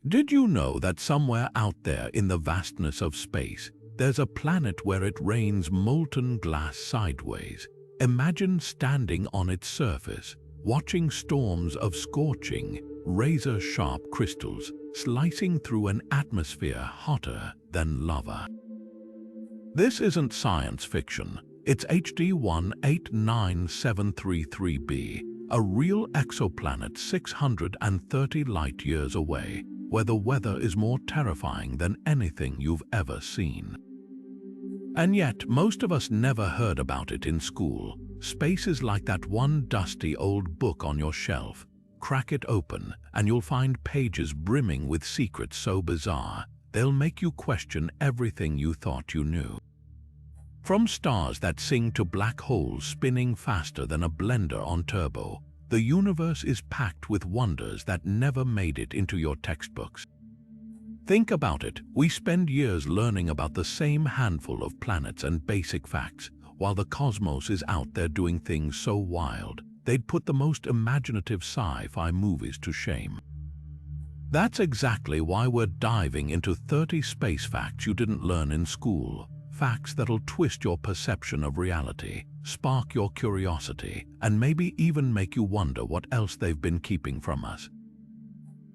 Did you know that somewhere out there in the vastness of space, there's a planet where it rains molten glass sideways? Imagine standing on its surface, watching storms of scorching, razor-sharp crystals slicing through an atmosphere hotter than lava. This isn't science fiction. It's HD 189733b, a real exoplanet 630 light-years away, where the weather is more terrifying than anything you've ever seen. And yet, most of us never heard about it in school. Space is like that one dusty old book on your shelf. Crack it open, and you'll find pages brimming with secrets so bizarre, they'll make you question everything you thought you knew. From stars that sing to black holes spinning faster than a blender on turbo, the universe is packed with wonders that never made it into your textbooks. Think about it. We spend years learning about the same handful of planets and basic facts, while the cosmos is out there doing things so wild, they'd put the most imaginative sci-fi movies to shame. That's exactly why we're diving into 30 space facts you didn't learn in school. Facts that'll twist your perception of reality, spark your curiosity, and maybe even make you wonder what else they've been keeping from us.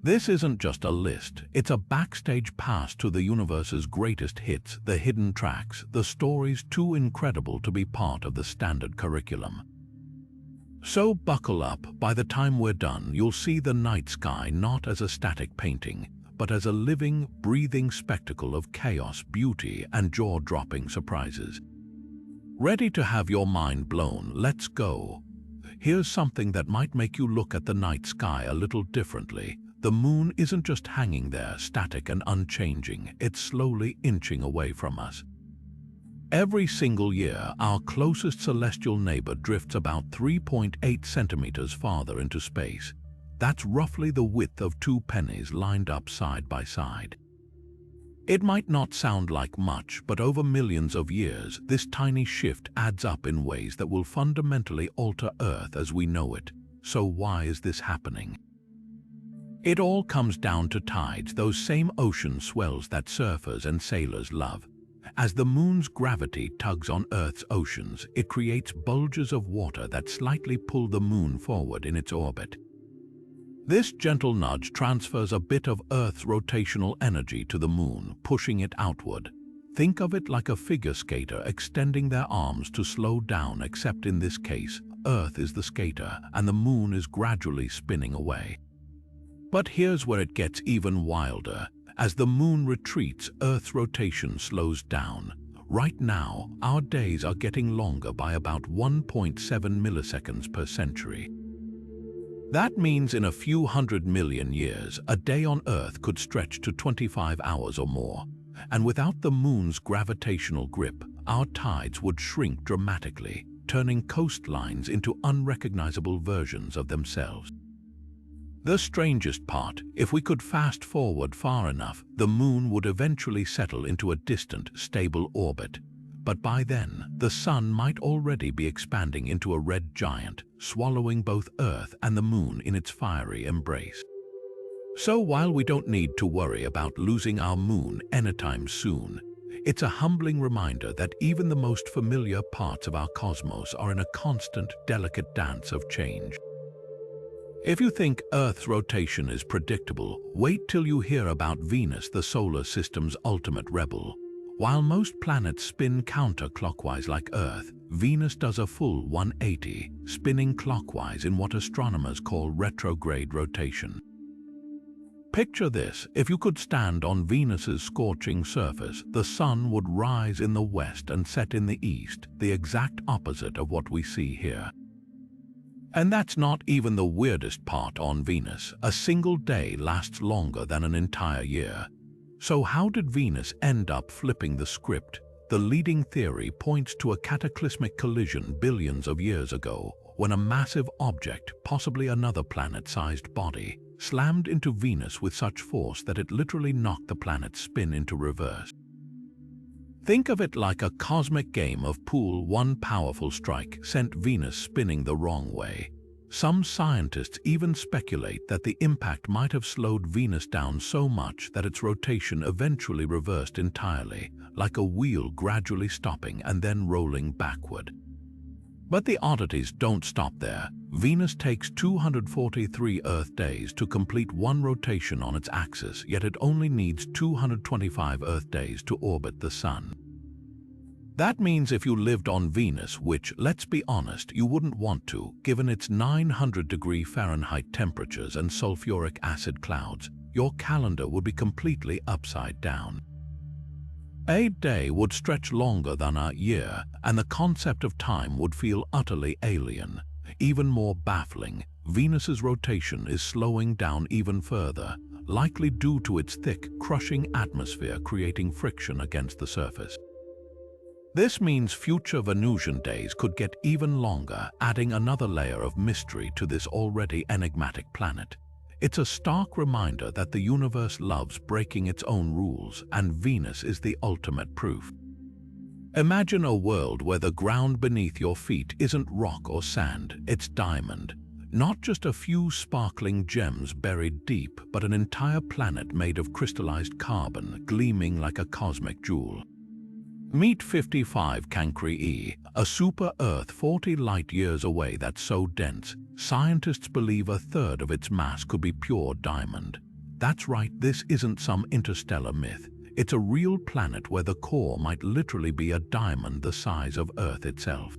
This isn't just a list, it's a backstage pass to the universe's greatest hits, the hidden tracks, the stories too incredible to be part of the standard curriculum. So buckle up. By the time we're done, you'll see the night sky not as a static painting, but as a living, breathing spectacle of chaos, beauty, and jaw-dropping surprises. Ready to have your mind blown? Let's go. Here's something that might make you look at the night sky a little differently. The moon isn't just hanging there, static and unchanging, it's slowly inching away from us. Every single year, our closest celestial neighbor drifts about 3.8 centimeters farther into space. That's roughly the width of 2 pennies lined up side by side. It might not sound like much, but over millions of years, this tiny shift adds up in ways that will fundamentally alter Earth as we know it. So why is this happening? It all comes down to tides, those same ocean swells that surfers and sailors love. As the moon's gravity tugs on Earth's oceans, it creates bulges of water that slightly pull the moon forward in its orbit. This gentle nudge transfers a bit of Earth's rotational energy to the moon, pushing it outward. Think of it like a figure skater extending their arms to slow down, except in this case, Earth is the skater and the moon is gradually spinning away. But here's where it gets even wilder. As the moon retreats, Earth's rotation slows down. Right now, our days are getting longer by about 1.7 milliseconds per century. That means in a few 100 million years, a day on Earth could stretch to 25 hours or more. And without the moon's gravitational grip, our tides would shrink dramatically, turning coastlines into unrecognizable versions of themselves. The strangest part, if we could fast forward far enough, the moon would eventually settle into a distant, stable orbit. But by then, the sun might already be expanding into a red giant, swallowing both Earth and the moon in its fiery embrace. So while we don't need to worry about losing our moon anytime soon, it's a humbling reminder that even the most familiar parts of our cosmos are in a constant, delicate dance of change. If you think Earth's rotation is predictable, wait till you hear about Venus, the solar system's ultimate rebel. While most planets spin counterclockwise like Earth, Venus does a full 180, spinning clockwise in what astronomers call retrograde rotation. Picture this: if you could stand on Venus's scorching surface, the sun would rise in the west and set in the east, the exact opposite of what we see here. And that's not even the weirdest part on Venus. A single day lasts longer than an entire year. So how did Venus end up flipping the script? The leading theory points to a cataclysmic collision billions of years ago, when a massive object, possibly another planet-sized body, slammed into Venus with such force that it literally knocked the planet's spin into reverse. Think of it like a cosmic game of pool. One powerful strike sent Venus spinning the wrong way. Some scientists even speculate that the impact might have slowed Venus down so much that its rotation eventually reversed entirely, like a wheel gradually stopping and then rolling backward. But the oddities don't stop there. Venus takes 243 Earth days to complete one rotation on its axis, yet it only needs 225 Earth days to orbit the Sun. That means if you lived on Venus, which, let's be honest, you wouldn't want to, given its 900-degree Fahrenheit temperatures and sulfuric acid clouds, your calendar would be completely upside down. A day would stretch longer than a year, and the concept of time would feel utterly alien. Even more baffling, Venus's rotation is slowing down even further, likely due to its thick, crushing atmosphere creating friction against the surface. This means future Venusian days could get even longer, adding another layer of mystery to this already enigmatic planet. It's a stark reminder that the universe loves breaking its own rules, and Venus is the ultimate proof. Imagine a world where the ground beneath your feet isn't rock or sand, it's diamond. Not just a few sparkling gems buried deep, but an entire planet made of crystallized carbon, gleaming like a cosmic jewel. Meet 55 Cancri E, a super-Earth 40 light-years away that's so dense, scientists believe a third of its mass could be pure diamond. That's right, this isn't some interstellar myth. It's a real planet where the core might literally be a diamond the size of Earth itself.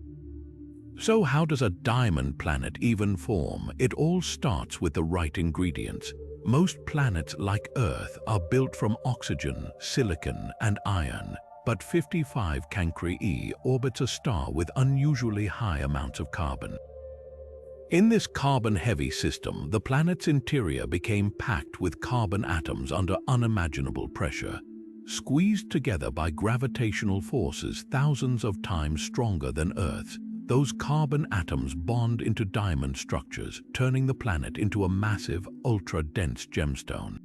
So how does a diamond planet even form? It all starts with the right ingredients. Most planets, like Earth, are built from oxygen, silicon, and iron. But 55 Cancri E orbits a star with unusually high amounts of carbon. In this carbon-heavy system, the planet's interior became packed with carbon atoms under unimaginable pressure. Squeezed together by gravitational forces thousands of times stronger than Earth's, those carbon atoms bond into diamond structures, turning the planet into a massive, ultra-dense gemstone.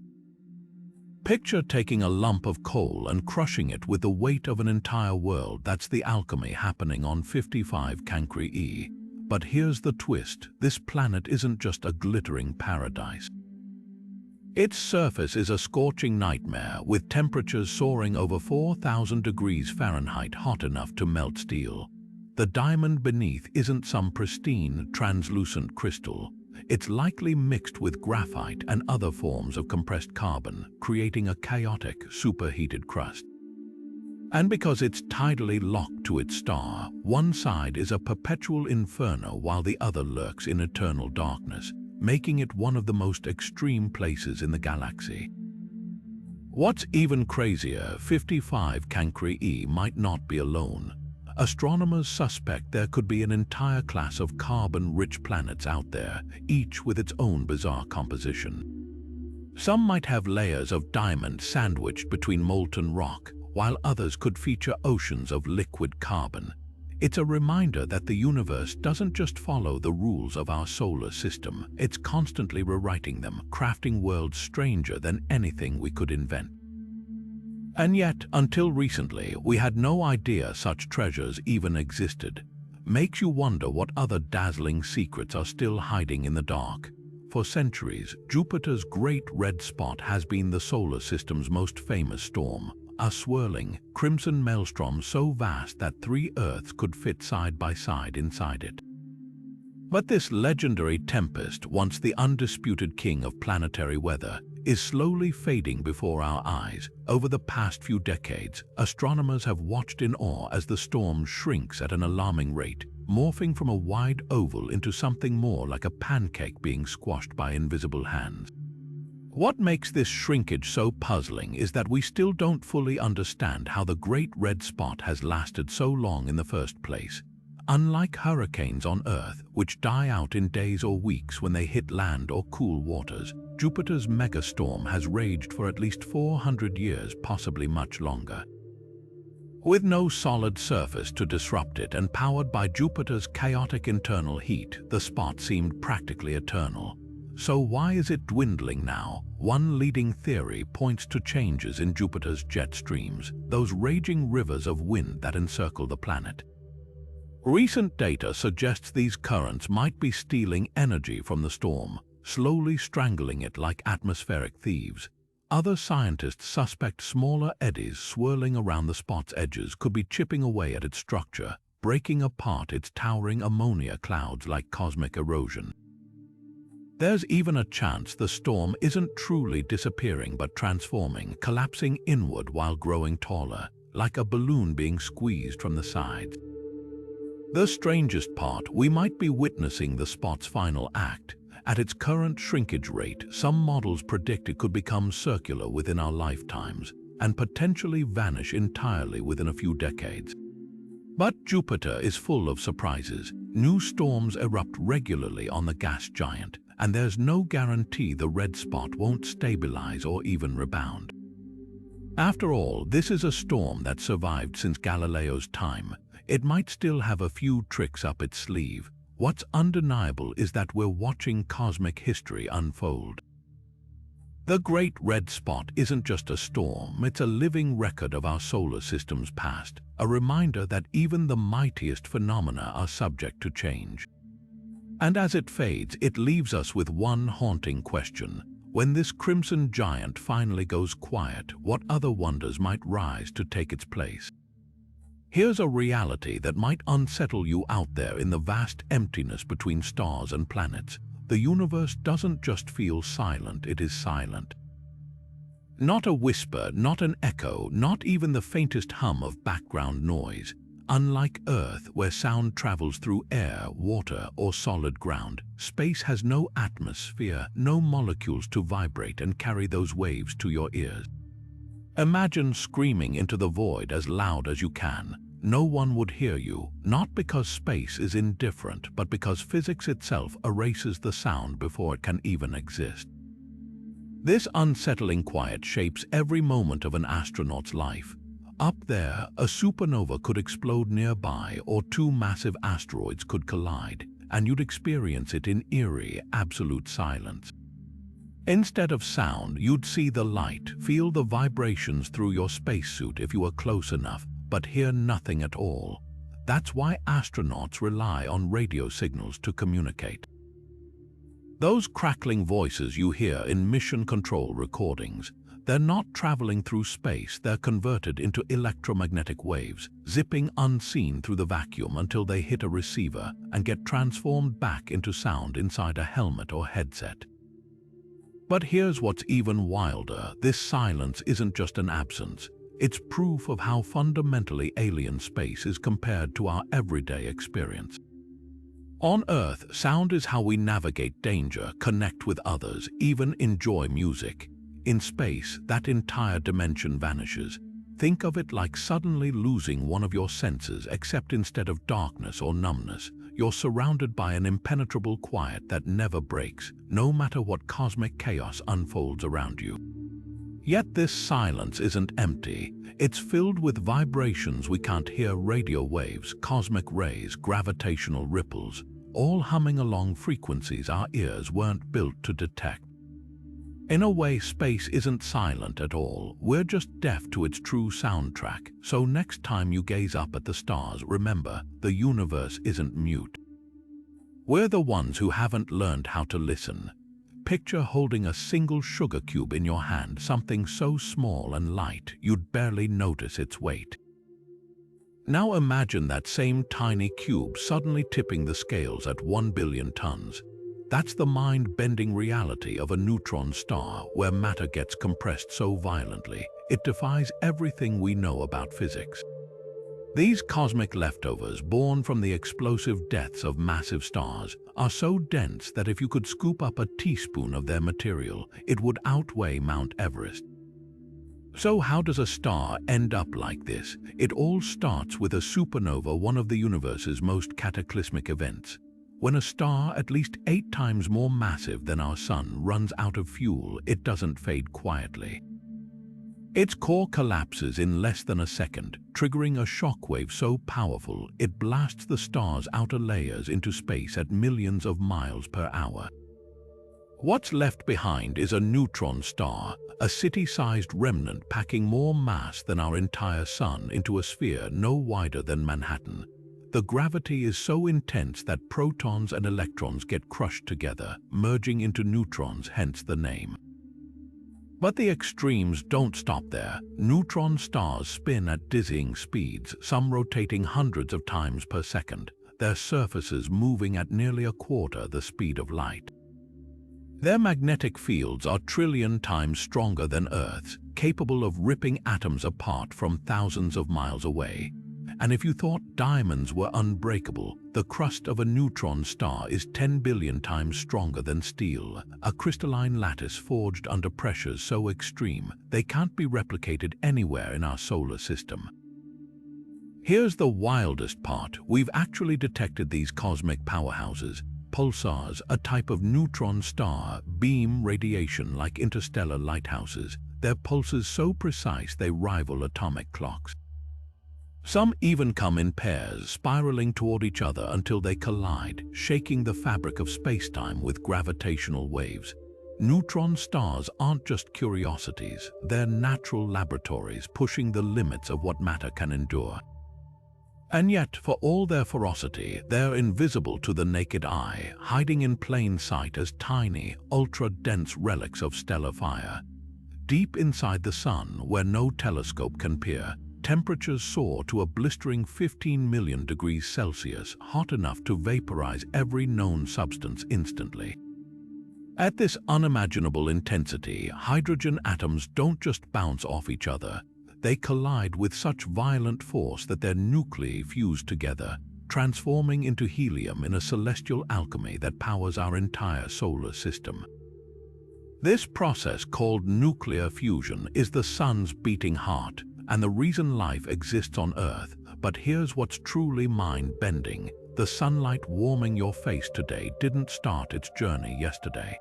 Picture taking a lump of coal and crushing it with the weight of an entire world. That's the alchemy happening on 55 Cancri E. But here's the twist. This planet isn't just a glittering paradise. Its surface is a scorching nightmare, with temperatures soaring over 4,000 degrees Fahrenheit, hot enough to melt steel. The diamond beneath isn't some pristine, translucent crystal. It's likely mixed with graphite and other forms of compressed carbon, creating a chaotic, superheated crust. And because it's tidally locked to its star, one side is a perpetual inferno while the other lurks in eternal darkness, making it one of the most extreme places in the galaxy. What's even crazier, 55 Cancri E might not be alone. Astronomers suspect there could be an entire class of carbon-rich planets out there, each with its own bizarre composition. Some might have layers of diamond sandwiched between molten rock, while others could feature oceans of liquid carbon. It's a reminder that the universe doesn't just follow the rules of our solar system, it's constantly rewriting them, crafting worlds stranger than anything we could invent. And yet, until recently, we had no idea such treasures even existed. Makes you wonder what other dazzling secrets are still hiding in the dark. For centuries, Jupiter's Great Red Spot has been the solar system's most famous storm, a swirling, crimson maelstrom so vast that 3 Earths could fit side by side inside it. But this legendary tempest, once the undisputed king of planetary weather, is slowly fading before our eyes. Over the past few decades, astronomers have watched in awe as the storm shrinks at an alarming rate, morphing from a wide oval into something more like a pancake being squashed by invisible hands. What makes this shrinkage so puzzling is that we still don't fully understand how the Great Red Spot has lasted so long in the first place. Unlike hurricanes on Earth, which die out in days or weeks when they hit land or cool waters, Jupiter's megastorm has raged for at least 400 years, possibly much longer. With no solid surface to disrupt it and powered by Jupiter's chaotic internal heat, the spot seemed practically eternal. So why is it dwindling now? One leading theory points to changes in Jupiter's jet streams, those raging rivers of wind that encircle the planet. Recent data suggests these currents might be stealing energy from the storm, slowly strangling it like atmospheric thieves. Other scientists suspect smaller eddies swirling around the spot's edges could be chipping away at its structure, breaking apart its towering ammonia clouds like cosmic erosion. There's even a chance the storm isn't truly disappearing but transforming, collapsing inward while growing taller, like a balloon being squeezed from the sides. The strangest part, we might be witnessing the spot's final act. At its current shrinkage rate, some models predict it could become circular within our lifetimes and potentially vanish entirely within a few decades. But Jupiter is full of surprises. New storms erupt regularly on the gas giant, and there's no guarantee the red spot won't stabilize or even rebound. After all, this is a storm that survived since Galileo's time. It might still have a few tricks up its sleeve. What's undeniable is that we're watching cosmic history unfold. The Great Red Spot isn't just a storm, it's a living record of our solar system's past, a reminder that even the mightiest phenomena are subject to change. And as it fades, it leaves us with one haunting question. When this crimson giant finally goes quiet, what other wonders might rise to take its place? Here's a reality that might unsettle you out there in the vast emptiness between stars and planets. The universe doesn't just feel silent, it is silent. Not a whisper, not an echo, not even the faintest hum of background noise. Unlike Earth, where sound travels through air, water, or solid ground, space has no atmosphere, no molecules to vibrate and carry those waves to your ears. Imagine screaming into the void as loud as you can. No one would hear you, not because space is indifferent, but because physics itself erases the sound before it can even exist. This unsettling quiet shapes every moment of an astronaut's life. Up there, a supernova could explode nearby, or two massive asteroids could collide, and you'd experience it in eerie, absolute silence. Instead of sound, you'd see the light, feel the vibrations through your spacesuit if you were close enough, but hear nothing at all. That's why astronauts rely on radio signals to communicate. Those crackling voices you hear in mission control recordings, they're not traveling through space, they're converted into electromagnetic waves, zipping unseen through the vacuum until they hit a receiver and get transformed back into sound inside a helmet or headset. But here's what's even wilder. This silence isn't just an absence. It's proof of how fundamentally alien space is compared to our everyday experience. On Earth, sound is how we navigate danger, connect with others, even enjoy music. In space, that entire dimension vanishes. Think of it like suddenly losing one of your senses, except instead of darkness or numbness, you're surrounded by an impenetrable quiet that never breaks, no matter what cosmic chaos unfolds around you. Yet this silence isn't empty. It's filled with vibrations we can't hear: radio waves, cosmic rays, gravitational ripples, all humming along frequencies our ears weren't built to detect. In a way, space isn't silent at all. We're just deaf to its true soundtrack. So next time you gaze up at the stars, remember, the universe isn't mute. We're the ones who haven't learned how to listen. Picture holding a single sugar cube in your hand, something so small and light you'd barely notice its weight. Now imagine that same tiny cube suddenly tipping the scales at 1 billion tons. That's the mind-bending reality of a neutron star, where matter gets compressed so violently, it defies everything we know about physics. These cosmic leftovers, born from the explosive deaths of massive stars, are so dense that if you could scoop up a teaspoon of their material, it would outweigh Mount Everest. So how does a star end up like this? It all starts with a supernova, one of the universe's most cataclysmic events. When a star at least 8 times more massive than our Sun runs out of fuel, it doesn't fade quietly. Its core collapses in less than a second, triggering a shockwave so powerful it blasts the star's outer layers into space at millions of miles per hour. What's left behind is a neutron star, a city-sized remnant packing more mass than our entire Sun into a sphere no wider than Manhattan. The gravity is so intense that protons and electrons get crushed together, merging into neutrons, hence the name. But the extremes don't stop there. Neutron stars spin at dizzying speeds, some rotating hundreds of times per second, their surfaces moving at nearly a quarter the speed of light. Their magnetic fields are trillion times stronger than Earth's, capable of ripping atoms apart from thousands of miles away. And if you thought diamonds were unbreakable, the crust of a neutron star is 10 billion times stronger than steel, a crystalline lattice forged under pressures so extreme they can't be replicated anywhere in our solar system. Here's the wildest part. We've actually detected these cosmic powerhouses. Pulsars, a type of neutron star, beam radiation like interstellar lighthouses, their pulses so precise they rival atomic clocks. Some even come in pairs, spiraling toward each other until they collide, shaking the fabric of space-time with gravitational waves. Neutron stars aren't just curiosities, they're natural laboratories pushing the limits of what matter can endure. And yet, for all their ferocity, they're invisible to the naked eye, hiding in plain sight as tiny, ultra-dense relics of stellar fire. Deep inside the Sun, where no telescope can peer, temperatures soar to a blistering 15 million degrees Celsius, hot enough to vaporize every known substance instantly. At this unimaginable intensity, hydrogen atoms don't just bounce off each other. They collide with such violent force that their nuclei fuse together, transforming into helium in a celestial alchemy that powers our entire solar system. This process, called nuclear fusion, is the Sun's beating heart, and the reason life exists on Earth. But here's what's truly mind-bending. The sunlight warming your face today didn't start its journey yesterday.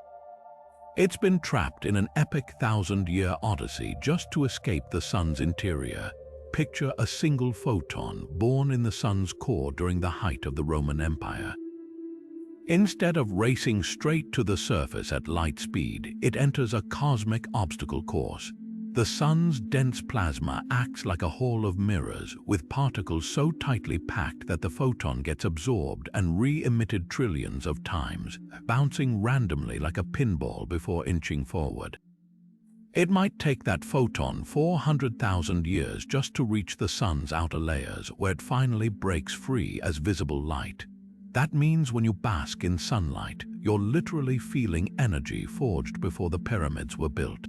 It's been trapped in an epic 1,000-year odyssey just to escape the Sun's interior. Picture a single photon born in the Sun's core during the height of the Roman Empire. Instead of racing straight to the surface at light speed, it enters a cosmic obstacle course. The Sun's dense plasma acts like a hall of mirrors, with particles so tightly packed that the photon gets absorbed and re-emitted trillions of times, bouncing randomly like a pinball before inching forward. It might take that photon 400,000 years just to reach the Sun's outer layers, where it finally breaks free as visible light. That means when you bask in sunlight, you're literally feeling energy forged before the pyramids were built.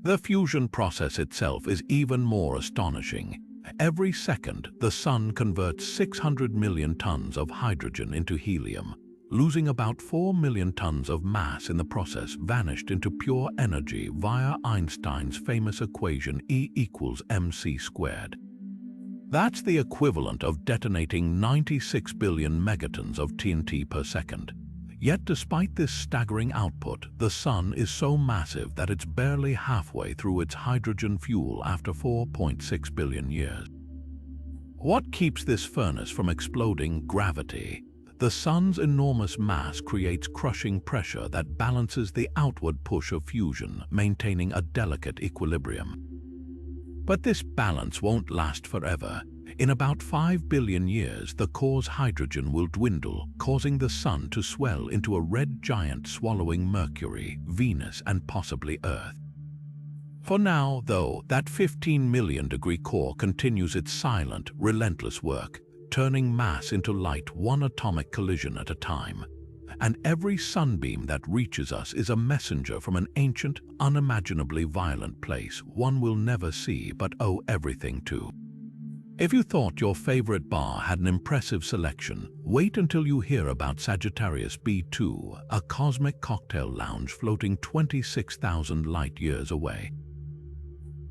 The fusion process itself is even more astonishing. Every second, the Sun converts 600 million tons of hydrogen into helium, losing about 4 million tons of mass in the process, vanished into pure energy via Einstein's famous equation E equals mc squared. That's the equivalent of detonating 96 billion megatons of TNT per second. Yet despite this staggering output, the Sun is so massive that it's barely halfway through its hydrogen fuel after 4.6 billion years. What keeps this furnace from exploding? Gravity. The Sun's enormous mass creates crushing pressure that balances the outward push of fusion, maintaining a delicate equilibrium. But this balance won't last forever. In about 5 billion years, the core's hydrogen will dwindle, causing the Sun to swell into a red giant swallowing Mercury, Venus, and possibly Earth. For now, though, that 15 million degree core continues its silent, relentless work, turning mass into light one atomic collision at a time. And every sunbeam that reaches us is a messenger from an ancient, unimaginably violent place, one we'll never see but owe everything to. If you thought your favorite bar had an impressive selection, wait until you hear about Sagittarius B2, a cosmic cocktail lounge floating 26,000 light-years away.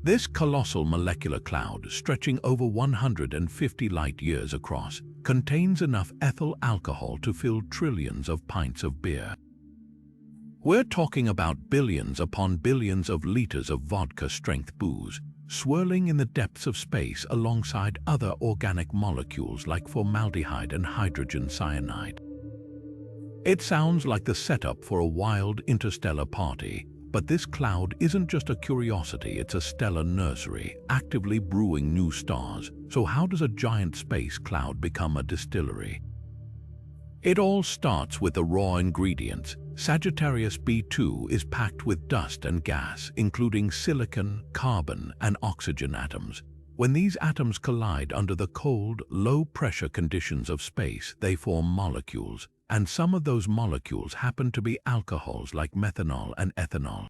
This colossal molecular cloud, stretching over 150 light-years across, contains enough ethyl alcohol to fill trillions of pints of beer. We're talking about billions upon billions of liters of vodka-strength booze, swirling in the depths of space alongside other organic molecules like formaldehyde and hydrogen cyanide. It sounds like the setup for a wild interstellar party, But this cloud isn't just a curiosity, it's a stellar nursery, actively brewing new stars. So how does a giant space cloud become a distillery? It all starts with the raw ingredients. Sagittarius B2 is packed with dust and gas, including silicon, carbon, and oxygen atoms. When these atoms collide under the cold, low-pressure conditions of space, they form molecules, and some of those molecules happen to be alcohols like methanol and ethanol.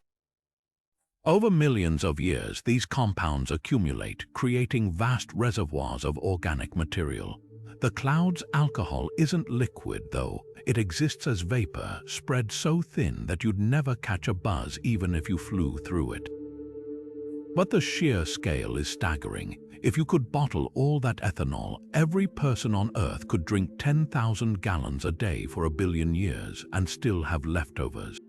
Over millions of years, these compounds accumulate, creating vast reservoirs of organic material. The cloud's alcohol isn't liquid, though. It exists as vapor, spread so thin that you'd never catch a buzz even if you flew through it. But the sheer scale is staggering. If you could bottle all that ethanol, every person on Earth could drink 10,000 gallons a day for 1 billion years and still have leftovers.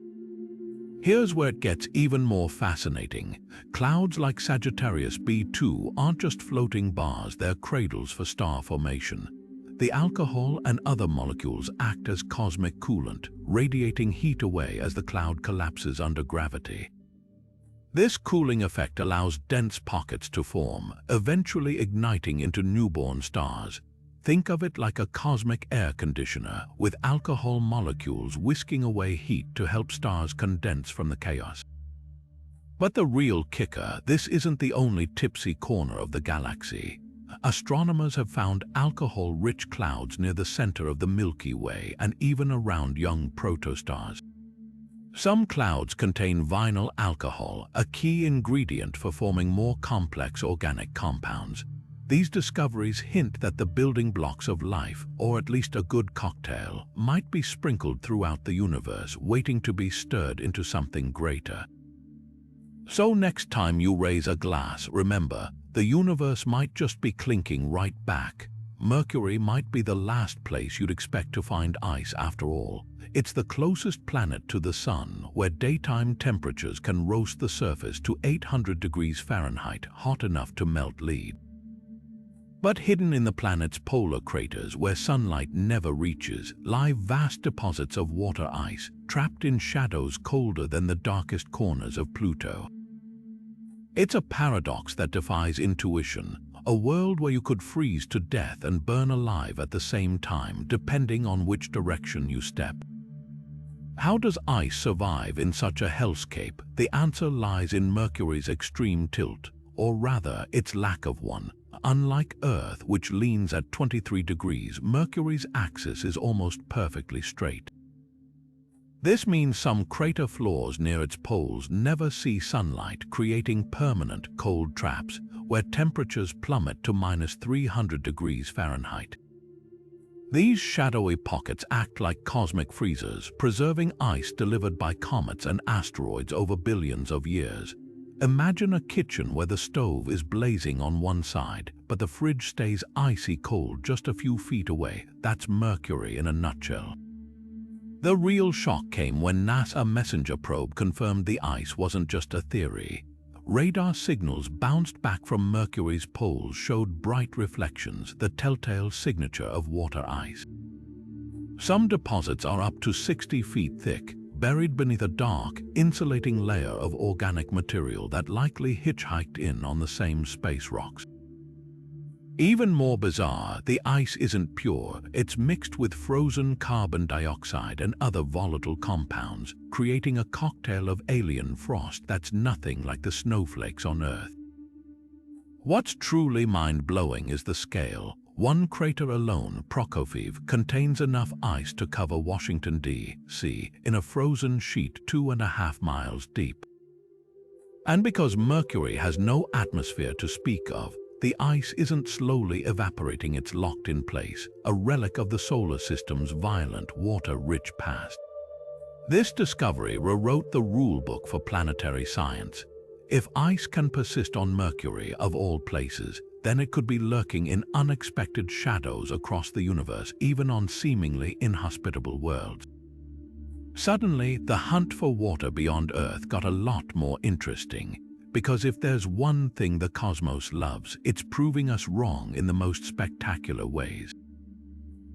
Here's where it gets even more fascinating. Clouds like Sagittarius B2 aren't just floating bars, they're cradles for star formation. The alcohol and other molecules act as cosmic coolant, radiating heat away as the cloud collapses under gravity. This cooling effect allows dense pockets to form, eventually igniting into newborn stars. Think of it like a cosmic air conditioner, with alcohol molecules whisking away heat to help stars condense from the chaos. But the real kicker, this isn't the only tipsy corner of the galaxy. Astronomers have found alcohol-rich clouds near the center of the Milky Way and even around young protostars. Some clouds contain vinyl alcohol, a key ingredient for forming more complex organic compounds. These discoveries hint that the building blocks of life, or at least a good cocktail, might be sprinkled throughout the universe, waiting to be stirred into something greater. So next time you raise a glass, remember, the universe might just be clinking right back. Mercury might be the last place you'd expect to find ice after all. It's the closest planet to the Sun, where daytime temperatures can roast the surface to 800 degrees Fahrenheit, hot enough to melt lead. But hidden in the planet's polar craters, where sunlight never reaches, lie vast deposits of water ice, trapped in shadows colder than the darkest corners of Pluto. It's a paradox that defies intuition, a world where you could freeze to death and burn alive at the same time, depending on which direction you step. How does ice survive in such a hellscape? The answer lies in Mercury's extreme tilt, or rather, its lack of one. Unlike Earth, which leans at 23 degrees, Mercury's axis is almost perfectly straight. This means some crater floors near its poles never see sunlight, creating permanent cold traps, where temperatures plummet to -300 degrees Fahrenheit. These shadowy pockets act like cosmic freezers, preserving ice delivered by comets and asteroids over billions of years. Imagine a kitchen where the stove is blazing on one side, but the fridge stays icy cold just a few feet away. That's Mercury in a nutshell. The real shock came when NASA Messenger probe confirmed the ice wasn't just a theory. Radar signals bounced back from Mercury's poles showed bright reflections, the telltale signature of water ice. Some deposits are up to 60 feet thick, buried beneath a dark, insulating layer of organic material that likely hitchhiked in on the same space rocks. Even more bizarre, the ice isn't pure. It's mixed with frozen carbon dioxide and other volatile compounds, creating a cocktail of alien frost that's nothing like the snowflakes on Earth. What's truly mind-blowing is the scale. One crater alone, Prokofiev, contains enough ice to cover Washington, D.C. in a frozen sheet 2.5 miles deep. And because Mercury has no atmosphere to speak of, the ice isn't slowly evaporating, it's locked in place, a relic of the solar system's violent, water-rich past. This discovery rewrote the rulebook for planetary science. If ice can persist on Mercury, of all places, then it could be lurking in unexpected shadows across the universe, even on seemingly inhospitable worlds. Suddenly, the hunt for water beyond Earth got a lot more interesting. Because if there's one thing the cosmos loves, it's proving us wrong in the most spectacular ways.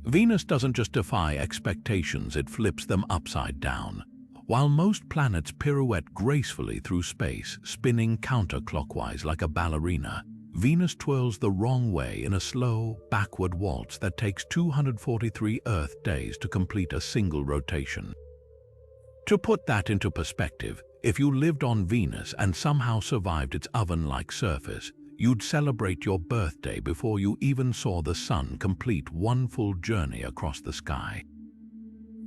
Venus doesn't just defy expectations, it flips them upside down. While most planets pirouette gracefully through space, spinning counterclockwise like a ballerina, Venus twirls the wrong way in a slow, backward waltz that takes 243 Earth days to complete a single rotation. To put that into perspective, if you lived on Venus and somehow survived its oven-like surface, you'd celebrate your birthday before you even saw the sun complete one full journey across the sky.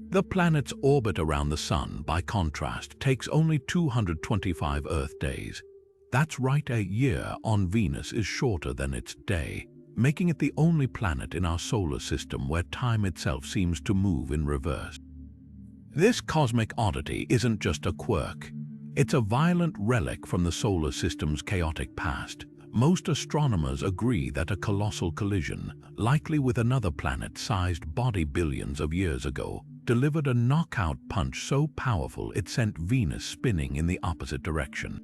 The planet's orbit around the sun, by contrast, takes only 225 Earth days. That's right, a year on Venus is shorter than its day, making it the only planet in our solar system where time itself seems to move in reverse. This cosmic oddity isn't just a quirk. It's a violent relic from the solar system's chaotic past. Most astronomers agree that a colossal collision, likely with another planet-sized body billions of years ago, delivered a knockout punch so powerful it sent Venus spinning in the opposite direction.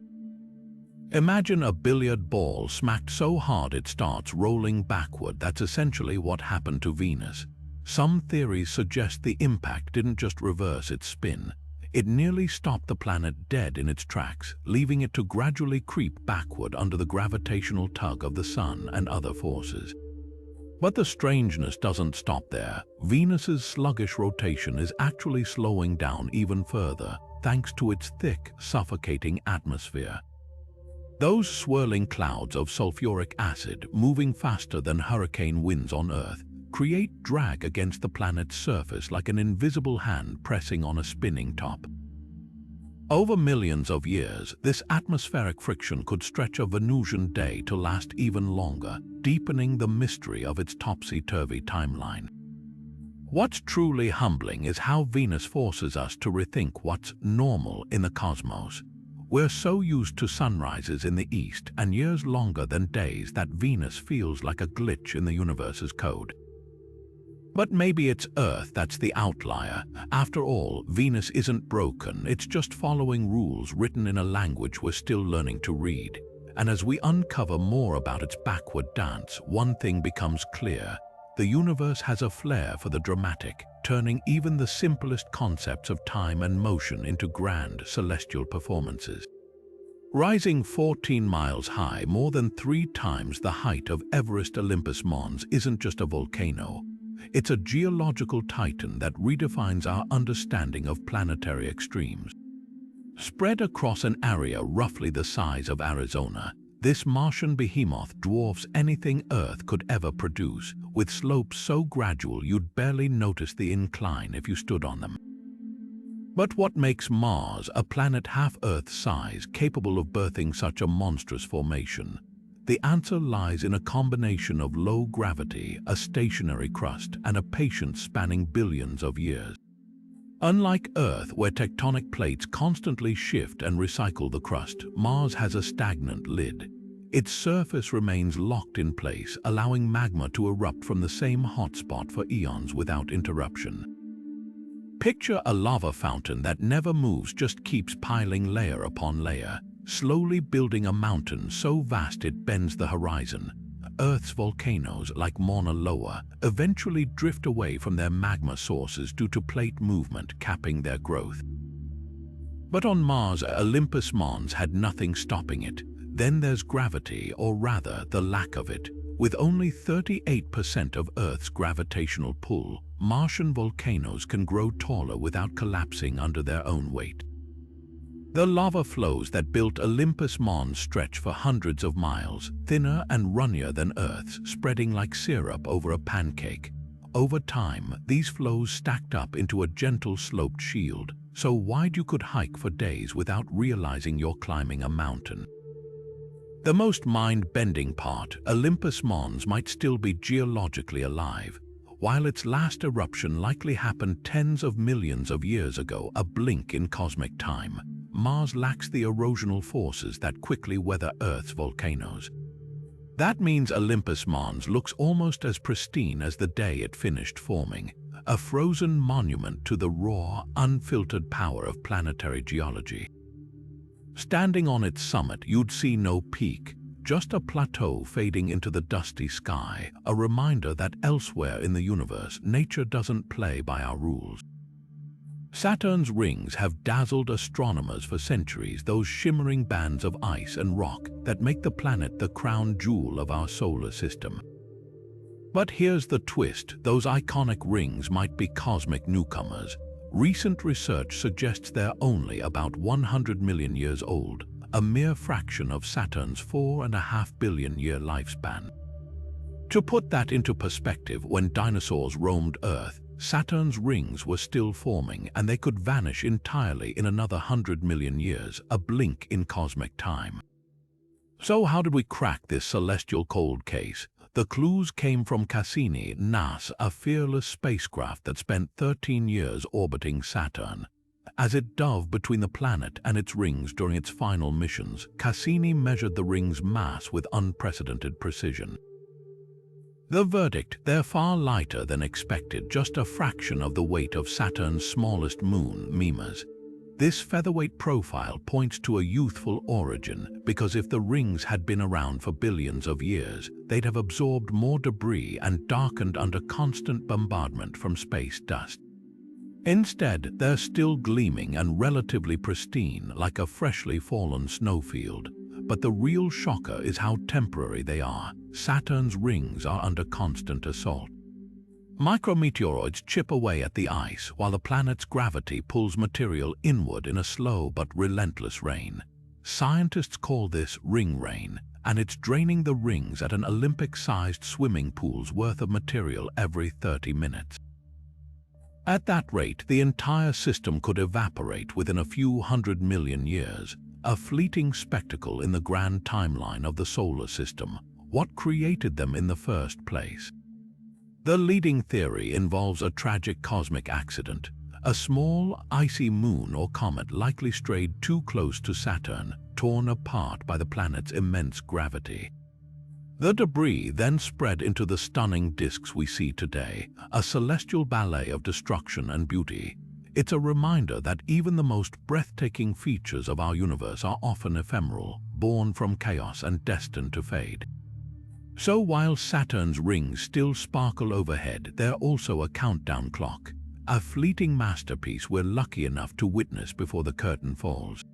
Imagine a billiard ball smacked so hard it starts rolling backward. That's essentially what happened to Venus. Some theories suggest the impact didn't just reverse its spin. It nearly stopped the planet dead in its tracks, leaving it to gradually creep backward under the gravitational tug of the sun and other forces. But the strangeness doesn't stop there. Venus's sluggish rotation is actually slowing down even further, thanks to its thick, suffocating atmosphere. Those swirling clouds of sulfuric acid, moving faster than hurricane winds on Earth, create drag against the planet's surface like an invisible hand pressing on a spinning top. Over millions of years, this atmospheric friction could stretch a Venusian day to last even longer, deepening the mystery of its topsy-turvy timeline. What's truly humbling is how Venus forces us to rethink what's normal in the cosmos. We're so used to sunrises in the east and years longer than days that Venus feels like a glitch in the universe's code. But maybe it's Earth that's the outlier. After all, Venus isn't broken, it's just following rules written in a language we're still learning to read. And as we uncover more about its backward dance, one thing becomes clear. The universe has a flair for the dramatic, turning even the simplest concepts of time and motion into grand celestial performances. Rising 14 miles high, more than 3 times the height of Everest, Olympus Mons isn't just a volcano. It's a geological titan that redefines our understanding of planetary extremes. Spread across an area roughly the size of Arizona, this Martian behemoth dwarfs anything Earth could ever produce, with slopes so gradual you'd barely notice the incline if you stood on them. But what makes Mars, a planet half Earth's size, capable of birthing such a monstrous formation? The answer lies in a combination of low gravity, a stationary crust, and a patience spanning billions of years. Unlike Earth, where tectonic plates constantly shift and recycle the crust, Mars has a stagnant lid. Its surface remains locked in place, allowing magma to erupt from the same hotspot for eons without interruption. Picture a lava fountain that never moves, just keeps piling layer upon layer, slowly building a mountain so vast it bends the horizon. Earth's volcanoes, like Mauna Loa, eventually drift away from their magma sources due to plate movement capping their growth. But on Mars, Olympus Mons had nothing stopping it. Then there's gravity, or rather, the lack of it. With only 38% of Earth's gravitational pull, Martian volcanoes can grow taller without collapsing under their own weight. The lava flows that built Olympus Mons stretch for hundreds of miles, thinner and runnier than Earth's, spreading like syrup over a pancake. Over time, these flows stacked up into a gentle sloped shield, so wide you could hike for days without realizing you're climbing a mountain. The most mind-bending part, Olympus Mons might still be geologically alive. While its last eruption likely happened tens of millions of years ago, a blink in cosmic time, Mars lacks the erosional forces that quickly weather Earth's volcanoes. That means Olympus Mons looks almost as pristine as the day it finished forming, a frozen monument to the raw, unfiltered power of planetary geology. Standing on its summit, you'd see no peak, just a plateau fading into the dusty sky, a reminder that elsewhere in the universe, nature doesn't play by our rules. Saturn's rings have dazzled astronomers for centuries, those shimmering bands of ice and rock that make the planet the crown jewel of our solar system. But here's the twist: those iconic rings might be cosmic newcomers. Recent research suggests they're only about 100 million years old, a mere fraction of Saturn's 4.5 billion year lifespan. To put that into perspective, when dinosaurs roamed Earth, Saturn's rings were still forming, and they could vanish entirely in another 100 million years, a blink in cosmic time. So how did we crack this celestial cold case? The clues came from Cassini-NASA, a fearless spacecraft that spent 13 years orbiting Saturn. As it dove between the planet and its rings during its final missions, Cassini measured the ring's mass with unprecedented precision. The verdict: they're far lighter than expected, just a fraction of the weight of Saturn's smallest moon, Mimas. This featherweight profile points to a youthful origin, because if the rings had been around for billions of years, they'd have absorbed more debris and darkened under constant bombardment from space dust. Instead, they're still gleaming and relatively pristine, like a freshly fallen snowfield. But the real shocker is how temporary they are. Saturn's rings are under constant assault. Micrometeoroids chip away at the ice, while the planet's gravity pulls material inward in a slow but relentless rain. Scientists call this ring rain, and it's draining the rings at an Olympic-sized swimming pool's worth of material every 30 minutes. At that rate, the entire system could evaporate within a few 100 million years, a fleeting spectacle in the grand timeline of the solar system. What created them in the first place? The leading theory involves a tragic cosmic accident. A small, icy moon or comet likely strayed too close to Saturn, torn apart by the planet's immense gravity. The debris then spread into the stunning disks we see today, a celestial ballet of destruction and beauty. It's a reminder that even the most breathtaking features of our universe are often ephemeral, born from chaos and destined to fade. So while Saturn's rings still sparkle overhead, they're also a countdown clock, a fleeting masterpiece we're lucky enough to witness before the curtain falls.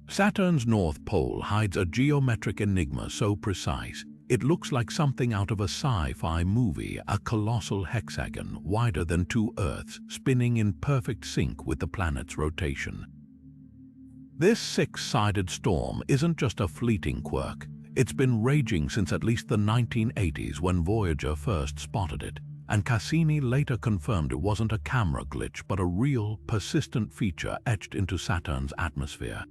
Saturn's North Pole hides a geometric enigma so precise, it looks like something out of a sci-fi movie, a colossal hexagon wider than two Earths, spinning in perfect sync with the planet's rotation. This six-sided storm isn't just a fleeting quirk. It's been raging since at least the 1980s, when Voyager first spotted it, and Cassini later confirmed it wasn't a camera glitch but a real, persistent feature etched into Saturn's atmosphere.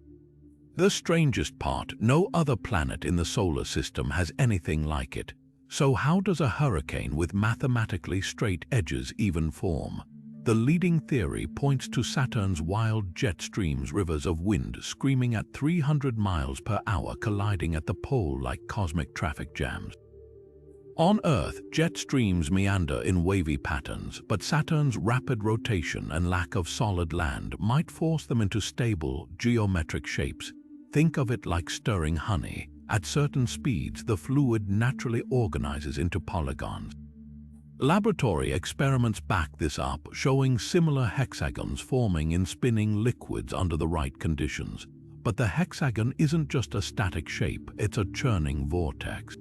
The strangest part: no other planet in the solar system has anything like it. So how does a hurricane with mathematically straight edges even form? The leading theory points to Saturn's wild jet streams, rivers of wind screaming at 300 miles per hour, colliding at the pole like cosmic traffic jams. On Earth, jet streams meander in wavy patterns, but Saturn's rapid rotation and lack of solid land might force them into stable, geometric shapes. Think of it like stirring honey. At certain speeds, the fluid naturally organizes into polygons. Laboratory experiments back this up, showing similar hexagons forming in spinning liquids under the right conditions. But the hexagon isn't just a static shape, it's a churning vortex.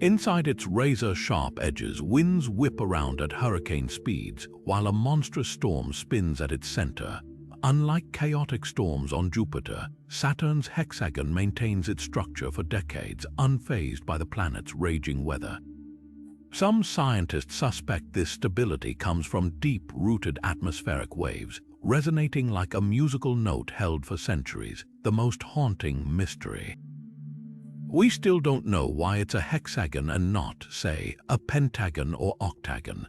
Inside its razor-sharp edges, winds whip around at hurricane speeds, while a monstrous storm spins at its center. Unlike chaotic storms on Jupiter, Saturn's hexagon maintains its structure for decades, unfazed by the planet's raging weather. Some scientists suspect this stability comes from deep-rooted atmospheric waves, resonating like a musical note held for centuries, the most haunting mystery. We still don't know why it's a hexagon and not, say, a pentagon or octagon.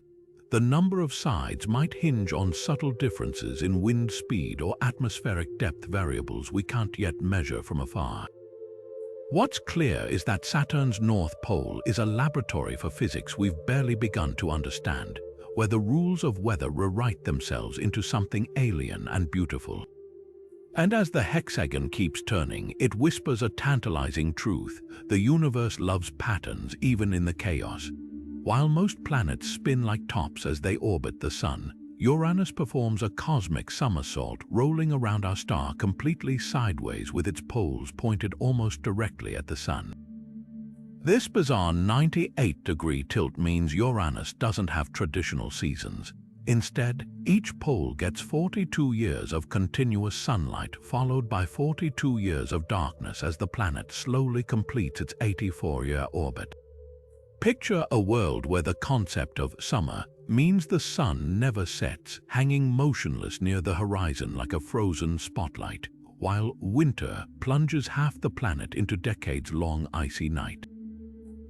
The number of sides might hinge on subtle differences in wind speed or atmospheric depth, variables we can't yet measure from afar. What's clear is that Saturn's North Pole is a laboratory for physics we've barely begun to understand, where the rules of weather rewrite themselves into something alien and beautiful. And as the hexagon keeps turning, it whispers a tantalizing truth: the universe loves patterns even in the chaos. While most planets spin like tops as they orbit the sun, Uranus performs a cosmic somersault, rolling around our star completely sideways with its poles pointed almost directly at the Sun. This bizarre 98-degree tilt means Uranus doesn't have traditional seasons. Instead, each pole gets 42 years of continuous sunlight, followed by 42 years of darkness as the planet slowly completes its 84-year orbit. Picture a world where the concept of summer means the sun never sets, hanging motionless near the horizon like a frozen spotlight, while winter plunges half the planet into decades-long icy night.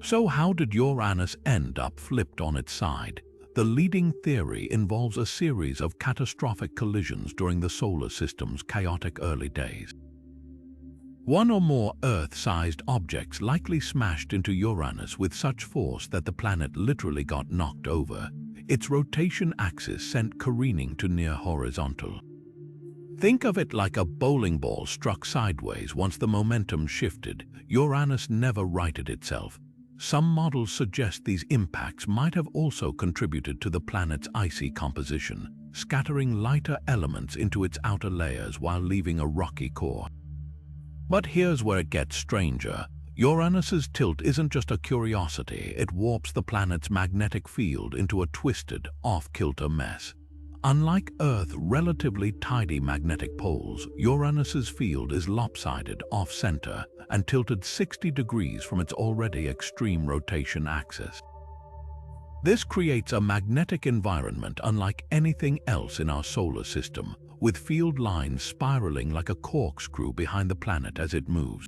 So how did Uranus end up flipped on its side? The leading theory involves a series of catastrophic collisions during the solar system's chaotic early days. One or more Earth-sized objects likely smashed into Uranus with such force that the planet literally got knocked over. Its rotation axis sent careening to near horizontal. Think of it like a bowling ball struck sideways. Once the momentum shifted, Uranus never righted itself. Some models suggest these impacts might have also contributed to the planet's icy composition, scattering lighter elements into its outer layers while leaving a rocky core. But here's where it gets stranger. Uranus's tilt isn't just a curiosity, it warps the planet's magnetic field into a twisted, off-kilter mess. Unlike Earth's relatively tidy magnetic poles, Uranus's field is lopsided off-center and tilted 60 degrees from its already extreme rotation axis. This creates a magnetic environment unlike anything else in our solar system, with field lines spiraling like a corkscrew behind the planet as it moves.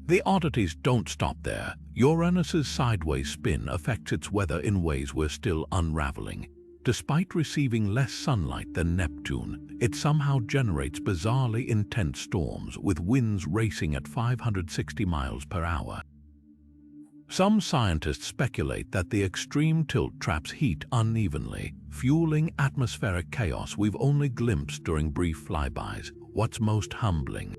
The oddities don't stop there. Uranus's sideways spin affects its weather in ways we're still unraveling. Despite receiving less sunlight than Neptune, it somehow generates bizarrely intense storms with winds racing at 560 miles per hour. Some scientists speculate that the extreme tilt traps heat unevenly, fueling atmospheric chaos we've only glimpsed during brief flybys. What's most humbling?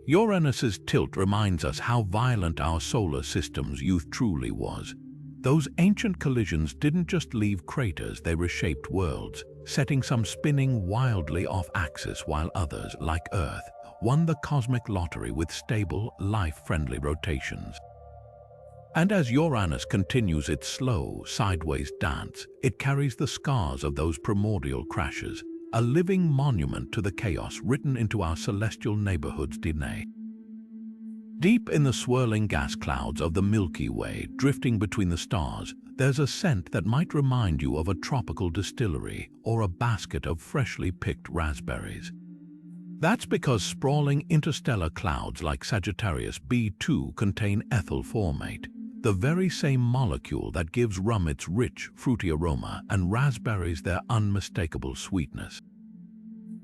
Uranus's tilt reminds us how violent our solar system's youth truly was. Those ancient collisions didn't just leave craters, they reshaped worlds, setting some spinning wildly off-axis while others, like Earth, won the cosmic lottery with stable, life-friendly rotations. And as Uranus continues its slow, sideways dance, it carries the scars of those primordial crashes, a living monument to the chaos written into our celestial neighborhood's DNA. Deep in the swirling gas clouds of the Milky Way, drifting between the stars, there's a scent that might remind you of a tropical distillery or a basket of freshly picked raspberries. That's because sprawling interstellar clouds like Sagittarius B2 contain ethyl formate, the very same molecule that gives rum its rich, fruity aroma and raspberries their unmistakable sweetness.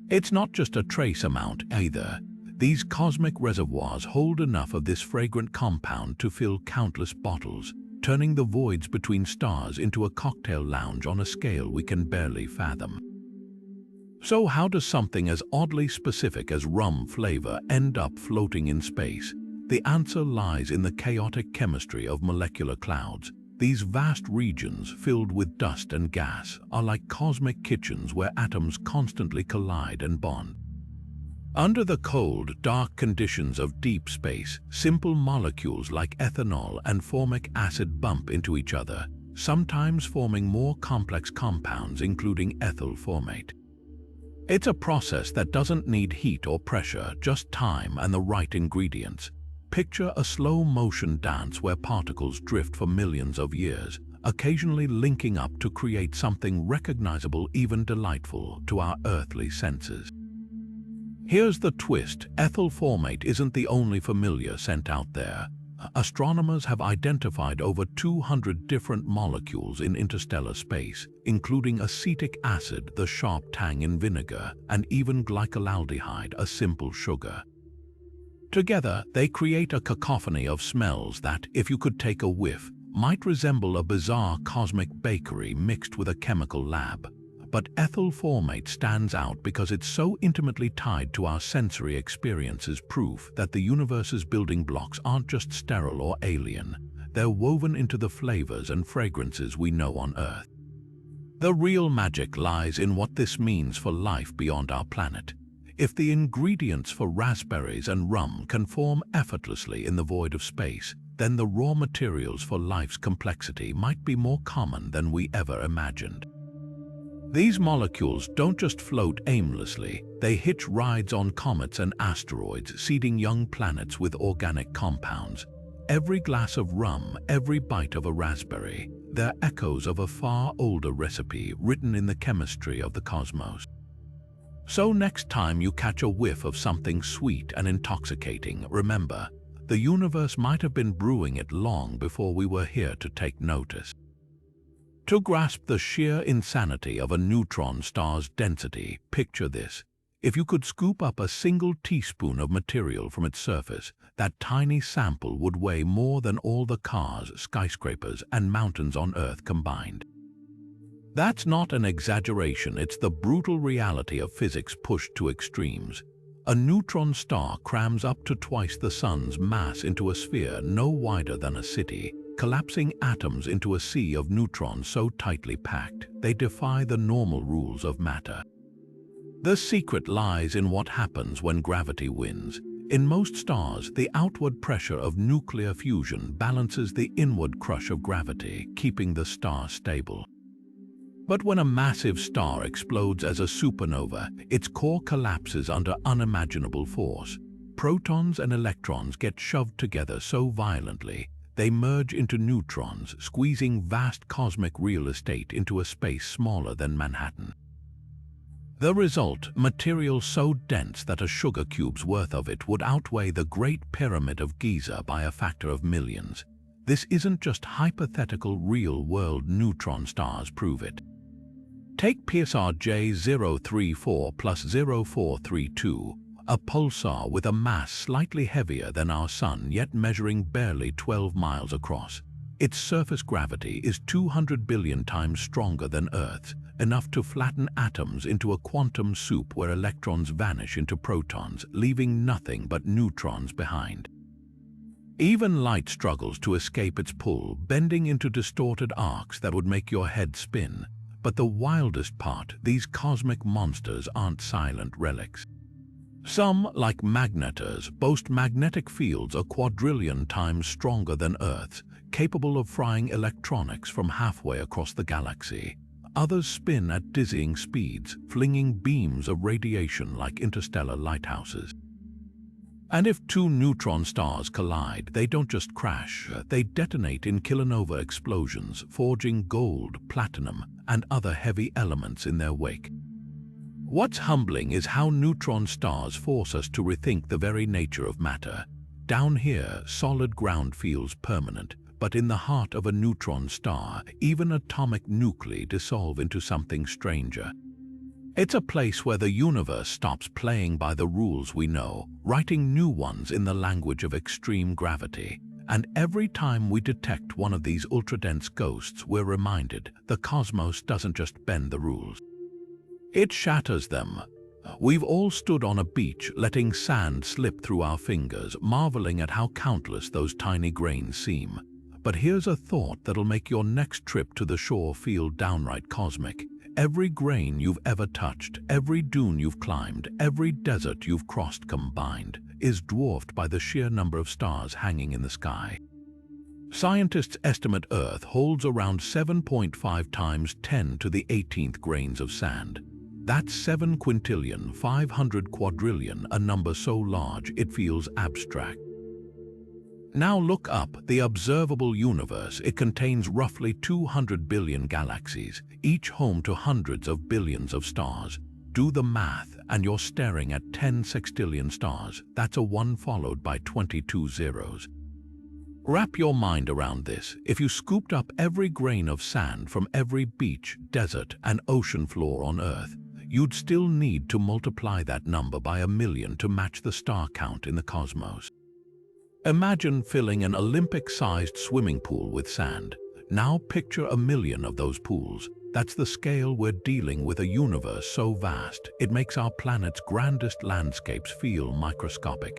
It's not just a trace amount either. These cosmic reservoirs hold enough of this fragrant compound to fill countless bottles, turning the voids between stars into a cocktail lounge on a scale we can barely fathom. So how does something as oddly specific as rum flavor end up floating in space? The answer lies in the chaotic chemistry of molecular clouds. These vast regions filled with dust and gas are like cosmic kitchens where atoms constantly collide and bond. Under the cold, dark conditions of deep space, simple molecules like ethanol and formic acid bump into each other, sometimes forming more complex compounds including ethyl formate. It's a process that doesn't need heat or pressure, just time and the right ingredients. Picture a slow-motion dance where particles drift for millions of years, occasionally linking up to create something recognizable, even delightful, to our earthly senses. Here's the twist. Ethyl formate isn't the only familiar scent out there. Astronomers have identified over 200 different molecules in interstellar space, including acetic acid, the sharp tang in vinegar, and even glycolaldehyde, a simple sugar. Together, they create a cacophony of smells that, if you could take a whiff, might resemble a bizarre cosmic bakery mixed with a chemical lab. But ethyl formate stands out because it's so intimately tied to our sensory experiences, proof that the universe's building blocks aren't just sterile or alien. They're woven into the flavors and fragrances we know on Earth. The real magic lies in what this means for life beyond our planet. If the ingredients for raspberries and rum can form effortlessly in the void of space, then the raw materials for life's complexity might be more common than we ever imagined. These molecules don't just float aimlessly, they hitch rides on comets and asteroids, seeding young planets with organic compounds. Every glass of rum, every bite of a raspberry, they're echoes of a far older recipe written in the chemistry of the cosmos. So next time you catch a whiff of something sweet and intoxicating, remember, the universe might have been brewing it long before we were here to take notice. To grasp the sheer insanity of a neutron star's density, picture this. If you could scoop up a single teaspoon of material from its surface, that tiny sample would weigh more than all the cars, skyscrapers, and mountains on Earth combined. That's not an exaggeration, it's the brutal reality of physics pushed to extremes. A neutron star crams up to twice the sun's mass into a sphere no wider than a city, collapsing atoms into a sea of neutrons so tightly packed they defy the normal rules of matter. The secret lies in what happens when gravity wins. In most stars, the outward pressure of nuclear fusion balances the inward crush of gravity, keeping the star stable. But when a massive star explodes as a supernova, its core collapses under unimaginable force. Protons and electrons get shoved together so violently, they merge into neutrons, squeezing vast cosmic real estate into a space smaller than Manhattan. The result, material so dense that a sugar cube's worth of it would outweigh the Great Pyramid of Giza by a factor of millions. This isn't just hypothetical, real-world neutron stars prove it. Take PSR J034 plus 0432, a pulsar with a mass slightly heavier than our Sun yet measuring barely 12 miles across. Its surface gravity is 200 billion times stronger than Earth's, enough to flatten atoms into a quantum soup where electrons vanish into protons, leaving nothing but neutrons behind. Even light struggles to escape its pull, bending into distorted arcs that would make your head spin. But the wildest part, these cosmic monsters aren't silent relics. Some, like magnetars, boast magnetic fields a quadrillion times stronger than Earth's, capable of frying electronics from halfway across the galaxy. Others spin at dizzying speeds, flinging beams of radiation like interstellar lighthouses. And if two neutron stars collide, they don't just crash, they detonate in kilonova explosions, forging gold, platinum, and other heavy elements in their wake. What's humbling is how neutron stars force us to rethink the very nature of matter. Down here, solid ground feels permanent, but in the heart of a neutron star, even atomic nuclei dissolve into something stranger. It's a place where the universe stops playing by the rules we know, writing new ones in the language of extreme gravity. And every time we detect one of these ultra-dense ghosts, we're reminded the cosmos doesn't just bend the rules. It shatters them. We've all stood on a beach, letting sand slip through our fingers, marveling at how countless those tiny grains seem. But here's a thought that'll make your next trip to the shore feel downright cosmic. Every grain you've ever touched, every dune you've climbed, every desert you've crossed combined, is dwarfed by the sheer number of stars hanging in the sky. Scientists estimate Earth holds around 7.5 times 10 to the 18th grains of sand. That's 7 quintillion, 500 quadrillion, a number so large it feels abstract. Now look up the observable universe. It contains roughly 200 billion galaxies, each home to hundreds of billions of stars. Do the math, and you're staring at 10 sextillion stars. That's a 1 followed by 22 zeros. Wrap your mind around this. If you scooped up every grain of sand from every beach, desert, and ocean floor on Earth, you'd still need to multiply that number by 1 million to match the star count in the cosmos. Imagine filling an Olympic-sized swimming pool with sand. Now picture 1 million of those pools. That's the scale we're dealing with, a universe so vast, it makes our planet's grandest landscapes feel microscopic.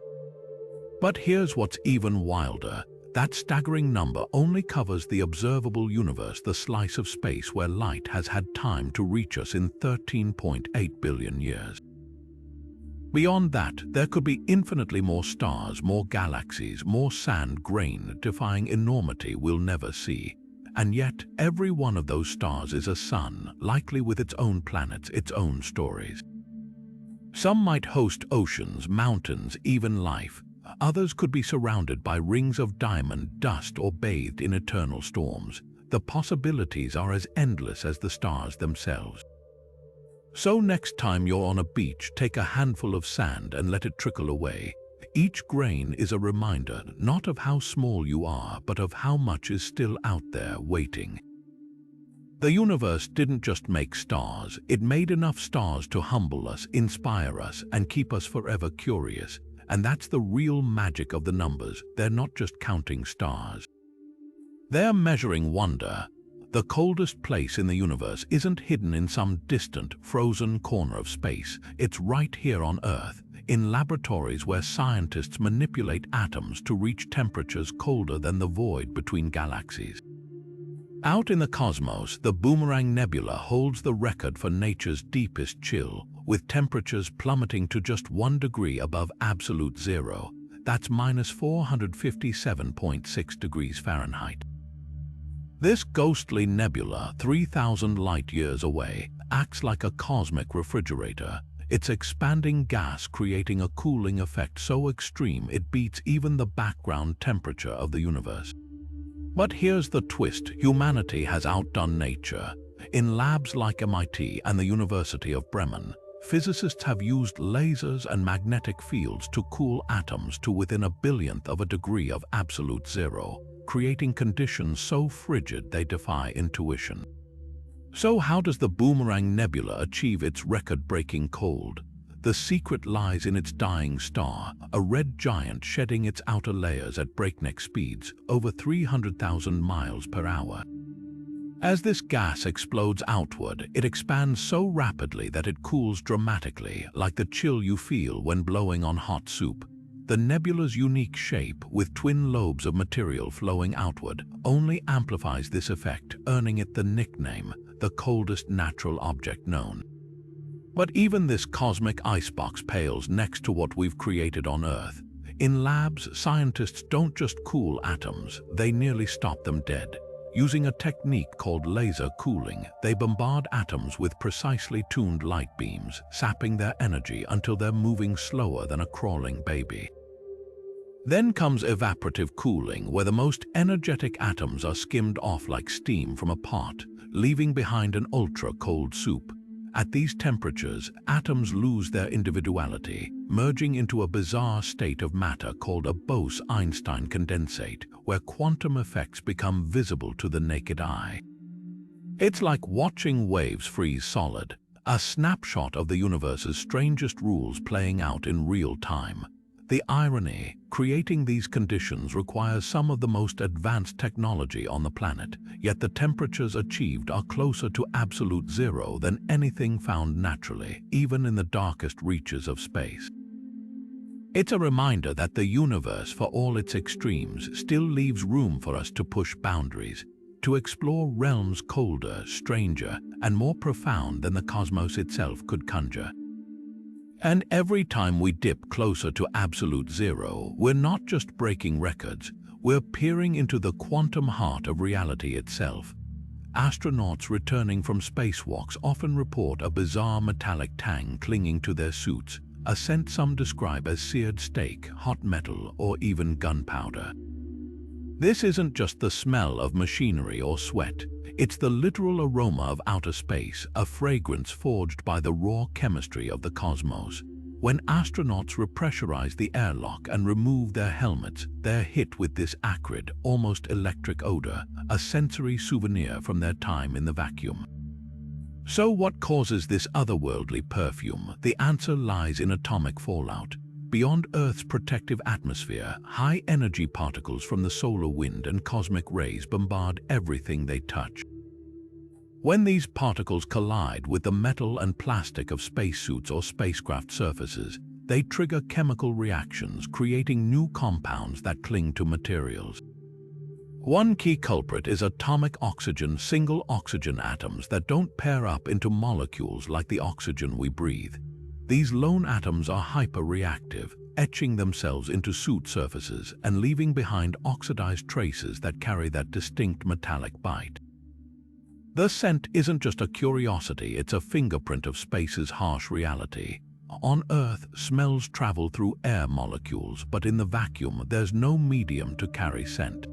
But here's what's even wilder. That staggering number only covers the observable universe, the slice of space where light has had time to reach us in 13.8 billion years. Beyond that, there could be infinitely more stars, more galaxies, more sand grain defying enormity we'll never see. And yet, every one of those stars is a sun, likely with its own planets, its own stories. Some might host oceans, mountains, even life. Others could be surrounded by rings of diamond dust or bathed in eternal storms. The possibilities are as endless as the stars themselves. So next time you're on a beach, take a handful of sand and let it trickle away. Each grain is a reminder not of how small you are, but of how much is still out there waiting. The universe didn't just make stars, it made enough stars to humble us, inspire us, and keep us forever curious. And that's the real magic of the numbers. They're not just counting stars. They're measuring wonder. The coldest place in the universe isn't hidden in some distant, frozen corner of space. It's right here on Earth, in laboratories where scientists manipulate atoms to reach temperatures colder than the void between galaxies. Out in the cosmos, the Boomerang Nebula holds the record for nature's deepest chill, with temperatures plummeting to just 1 degree above absolute zero. That's minus 457.6 degrees Fahrenheit. This ghostly nebula, 3,000 light-years away, acts like a cosmic refrigerator, its expanding gas creating a cooling effect so extreme it beats even the background temperature of the universe. But here's the twist: humanity has outdone nature. In labs like MIT and the University of Bremen, physicists have used lasers and magnetic fields to cool atoms to within a billionth of a degree of absolute zero, creating conditions so frigid they defy intuition. So how does the Boomerang Nebula achieve its record-breaking cold? The secret lies in its dying star, a red giant shedding its outer layers at breakneck speeds, over 300,000 miles per hour. As this gas explodes outward, it expands so rapidly that it cools dramatically, like the chill you feel when blowing on hot soup. The nebula's unique shape, with twin lobes of material flowing outward, only amplifies this effect, earning it the nickname, the coldest natural object known. But even this cosmic icebox pales next to what we've created on Earth. In labs, scientists don't just cool atoms, they nearly stop them dead. Using a technique called laser cooling, they bombard atoms with precisely tuned light beams, sapping their energy until they're moving slower than a crawling baby. Then comes evaporative cooling, where the most energetic atoms are skimmed off like steam from a pot, leaving behind an ultra-cold soup. At these temperatures, atoms lose their individuality, merging into a bizarre state of matter called a Bose-Einstein condensate, where quantum effects become visible to the naked eye. It's like watching waves freeze solid, a snapshot of the universe's strangest rules playing out in real time. The irony: creating these conditions requires some of the most advanced technology on the planet, yet the temperatures achieved are closer to absolute zero than anything found naturally, even in the darkest reaches of space. It's a reminder that the universe, for all its extremes, still leaves room for us to push boundaries, to explore realms colder, stranger, and more profound than the cosmos itself could conjure. And every time we dip closer to absolute zero, we're not just breaking records, we're peering into the quantum heart of reality itself. Astronauts returning from spacewalks often report a bizarre metallic tang clinging to their suits, a scent some describe as seared steak, hot metal, or even gunpowder. This isn't just the smell of machinery or sweat, it's the literal aroma of outer space, a fragrance forged by the raw chemistry of the cosmos. When astronauts repressurize the airlock and remove their helmets, they're hit with this acrid, almost electric odor, a sensory souvenir from their time in the vacuum. So what causes this otherworldly perfume? The answer lies in atomic fallout. Beyond Earth's protective atmosphere, high-energy particles from the solar wind and cosmic rays bombard everything they touch. When these particles collide with the metal and plastic of spacesuits or spacecraft surfaces, they trigger chemical reactions, creating new compounds that cling to materials. One key culprit is atomic oxygen, single oxygen atoms that don't pair up into molecules like the oxygen we breathe. These lone atoms are hyperreactive, etching themselves into suit surfaces and leaving behind oxidized traces that carry that distinct metallic bite. The scent isn't just a curiosity, it's a fingerprint of space's harsh reality. On Earth, smells travel through air molecules, but in the vacuum, there's no medium to carry scent.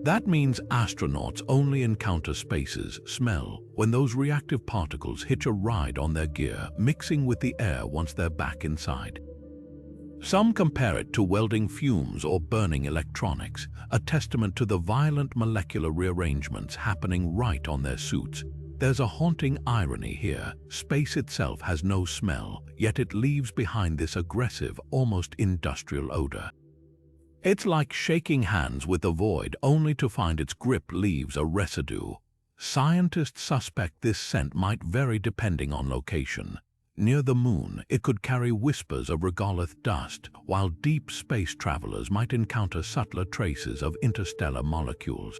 That means astronauts only encounter space's smell when those reactive particles hitch a ride on their gear, mixing with the air once they're back inside. Some compare it to welding fumes or burning electronics, a testament to the violent molecular rearrangements happening right on their suits. There's a haunting irony here. Space itself has no smell, yet it leaves behind this aggressive, almost industrial odor. It's like shaking hands with the void only to find its grip leaves a residue. Scientists suspect this scent might vary depending on location. Near the moon, it could carry whispers of regolith dust, while deep space travelers might encounter subtler traces of interstellar molecules.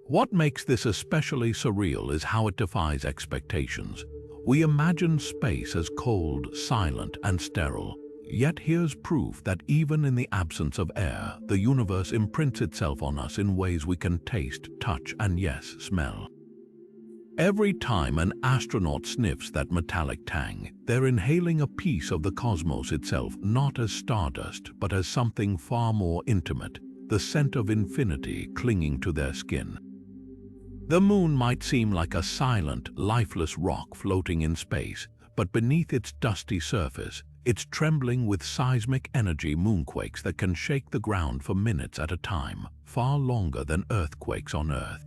What makes this especially surreal is how it defies expectations. We imagine space as cold, silent, and sterile. Yet here's proof that even in the absence of air, the universe imprints itself on us in ways we can taste, touch, and yes, smell. Every time an astronaut sniffs that metallic tang, they're inhaling a piece of the cosmos itself, not as stardust, but as something far more intimate, the scent of infinity clinging to their skin. The moon might seem like a silent, lifeless rock floating in space, but beneath its dusty surface, it's trembling with seismic energy, moonquakes that can shake the ground for minutes at a time, far longer than earthquakes on Earth.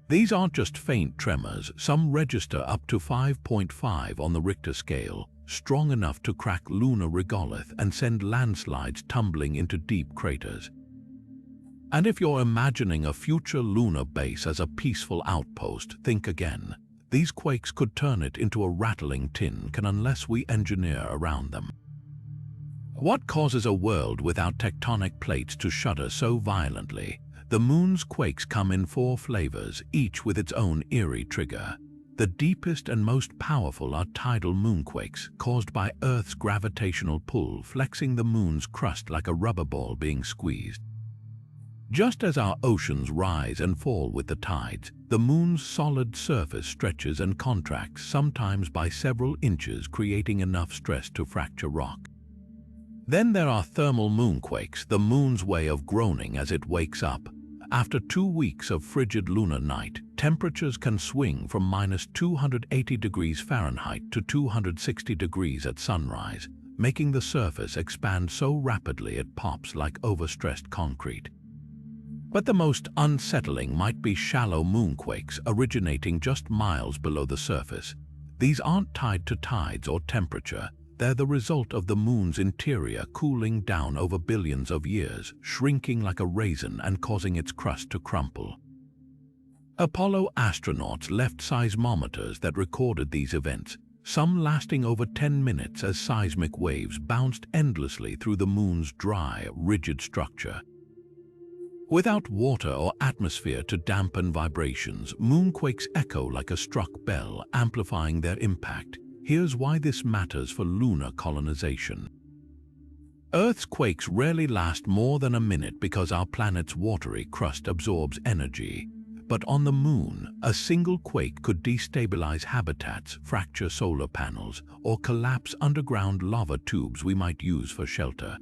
These aren't just faint tremors, some register up to 5.5 on the Richter scale, strong enough to crack lunar regolith and send landslides tumbling into deep craters. And if you're imagining a future lunar base as a peaceful outpost, think again. These quakes could turn it into a rattling tin can unless we engineer around them. What causes a world without tectonic plates to shudder so violently? The moon's quakes come in 4 flavors, each with its own eerie trigger. The deepest and most powerful are tidal moonquakes, caused by Earth's gravitational pull, flexing the moon's crust like a rubber ball being squeezed. Just as our oceans rise and fall with the tides, the moon's solid surface stretches and contracts, sometimes by several inches, creating enough stress to fracture rock. Then there are thermal moonquakes, the moon's way of groaning as it wakes up. After 2 weeks of frigid lunar night, temperatures can swing from -280 degrees Fahrenheit to 260 degrees at sunrise, making the surface expand so rapidly it pops like overstressed concrete. But the most unsettling might be shallow moonquakes originating just miles below the surface. These aren't tied to tides or temperature. They're the result of the moon's interior cooling down over billions of years, shrinking like a raisin and causing its crust to crumple. Apollo astronauts left seismometers that recorded these events, some lasting over 10 minutes as seismic waves bounced endlessly through the moon's dry, rigid structure. Without water or atmosphere to dampen vibrations, moonquakes echo like a struck bell, amplifying their impact. Here's why this matters for lunar colonization. Earth's quakes rarely last more than a minute because our planet's watery crust absorbs energy. But on the moon, a single quake could destabilize habitats, fracture solar panels, or collapse underground lava tubes we might use for shelter.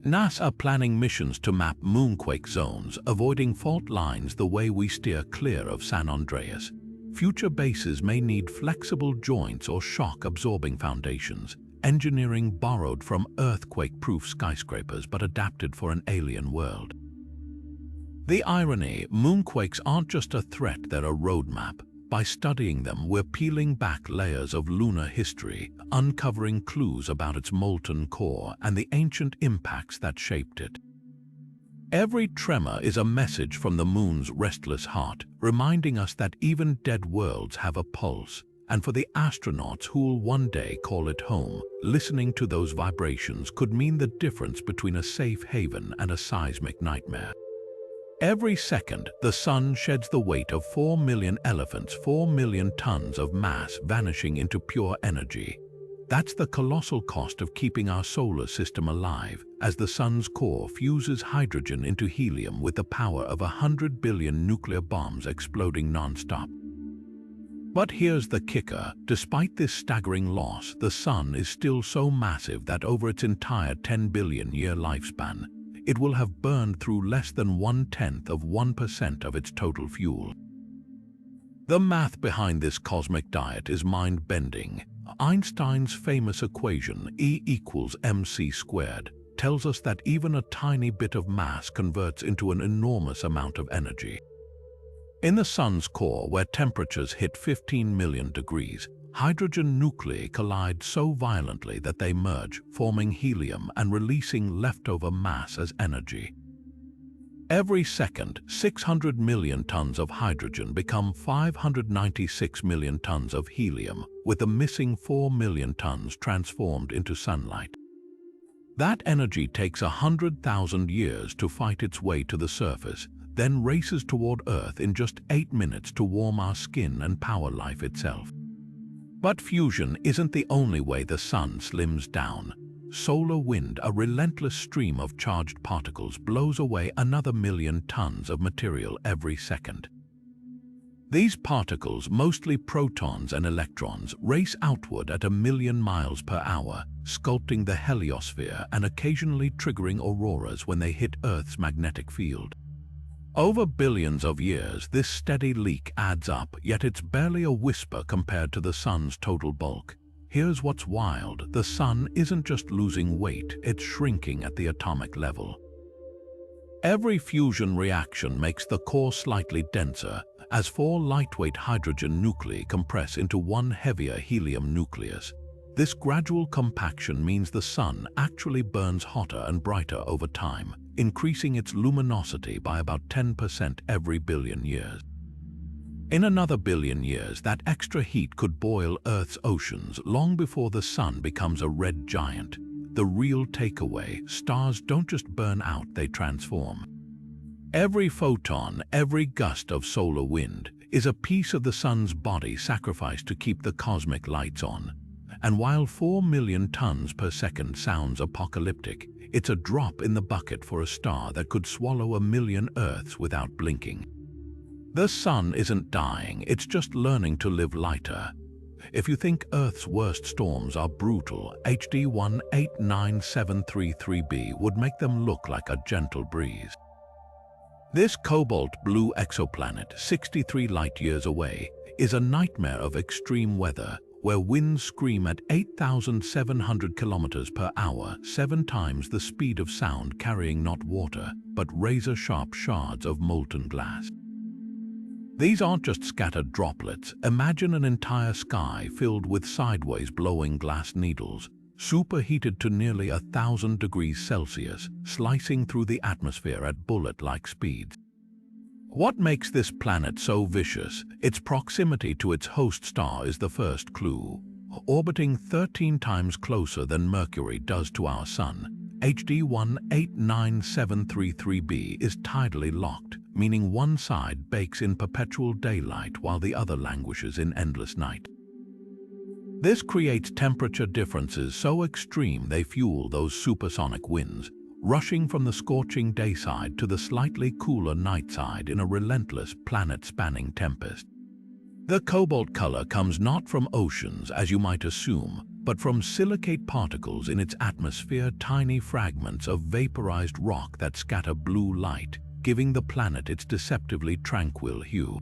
NASA are planning missions to map moonquake zones, avoiding fault lines the way we steer clear of San Andreas. Future bases may need flexible joints or shock-absorbing foundations, engineering borrowed from earthquake-proof skyscrapers but adapted for an alien world. The irony, moonquakes aren't just a threat, they're a roadmap. By studying them, we're peeling back layers of lunar history, uncovering clues about its molten core and the ancient impacts that shaped it. Every tremor is a message from the moon's restless heart, reminding us that even dead worlds have a pulse. And for the astronauts who'll one day call it home, listening to those vibrations could mean the difference between a safe haven and a seismic nightmare. Every second, the sun sheds the weight of 4 million elephants, 4 million tons of mass vanishing into pure energy. That's the colossal cost of keeping our solar system alive, as the sun's core fuses hydrogen into helium with the power of 100 billion nuclear bombs exploding non-stop. But here's the kicker: despite this staggering loss, the sun is still so massive that over its entire 10 billion year lifespan, it will have burned through less than 1/10 of 1% of its total fuel. The math behind this cosmic diet is mind-bending. Einstein's famous equation, E equals mc squared, tells us that even a tiny bit of mass converts into an enormous amount of energy. In the sun's core, where temperatures hit 15 million degrees, hydrogen nuclei collide so violently that they merge, forming helium and releasing leftover mass as energy. Every second, 600 million tons of hydrogen become 596 million tons of helium, with the missing 4 million tons transformed into sunlight. That energy takes 100,000 years to fight its way to the surface, then races toward Earth in just 8 minutes to warm our skin and power life itself. But fusion isn't the only way the sun slims down. Solar wind, a relentless stream of charged particles, blows away another million tons of material every second. These particles, mostly protons and electrons, race outward at 1,000,000 miles per hour, sculpting the heliosphere and occasionally triggering auroras when they hit Earth's magnetic field. Over billions of years, this steady leak adds up, yet it's barely a whisper compared to the sun's total bulk. Here's what's wild: the sun isn't just losing weight, it's shrinking at the atomic level. Every fusion reaction makes the core slightly denser, as 4 lightweight hydrogen nuclei compress into one heavier helium nucleus. This gradual compaction means the sun actually burns hotter and brighter over time, increasing its luminosity by about 10% every billion years. In another billion years, that extra heat could boil Earth's oceans long before the sun becomes a red giant. The real takeaway: stars don't just burn out, they transform. Every photon, every gust of solar wind, is a piece of the sun's body sacrificed to keep the cosmic lights on. And while 4 million tons per second sounds apocalyptic, it's a drop in the bucket for a star that could swallow 1,000,000 Earths without blinking. The sun isn't dying, it's just learning to live lighter. If you think Earth's worst storms are brutal, HD 189733b would make them look like a gentle breeze. This cobalt blue exoplanet, 63 light-years away, is a nightmare of extreme weather, where winds scream at 8,700 kilometers per hour, 7 times the speed of sound, carrying not water, but razor-sharp shards of molten glass. These aren't just scattered droplets. Imagine an entire sky filled with sideways blowing glass needles, superheated to nearly 1,000 degrees Celsius, slicing through the atmosphere at bullet-like speeds. What makes this planet so vicious? Its proximity to its host star is the first clue. Orbiting 13 times closer than Mercury does to our Sun, HD 189733b is tidally locked, meaning one side bakes in perpetual daylight while the other languishes in endless night. This creates temperature differences so extreme they fuel those supersonic winds, rushing from the scorching day side to the slightly cooler night side in a relentless planet-spanning tempest. The cobalt color comes not from oceans, as you might assume, but from silicate particles in its atmosphere, tiny fragments of vaporized rock that scatter blue light, giving the planet its deceptively tranquil hue.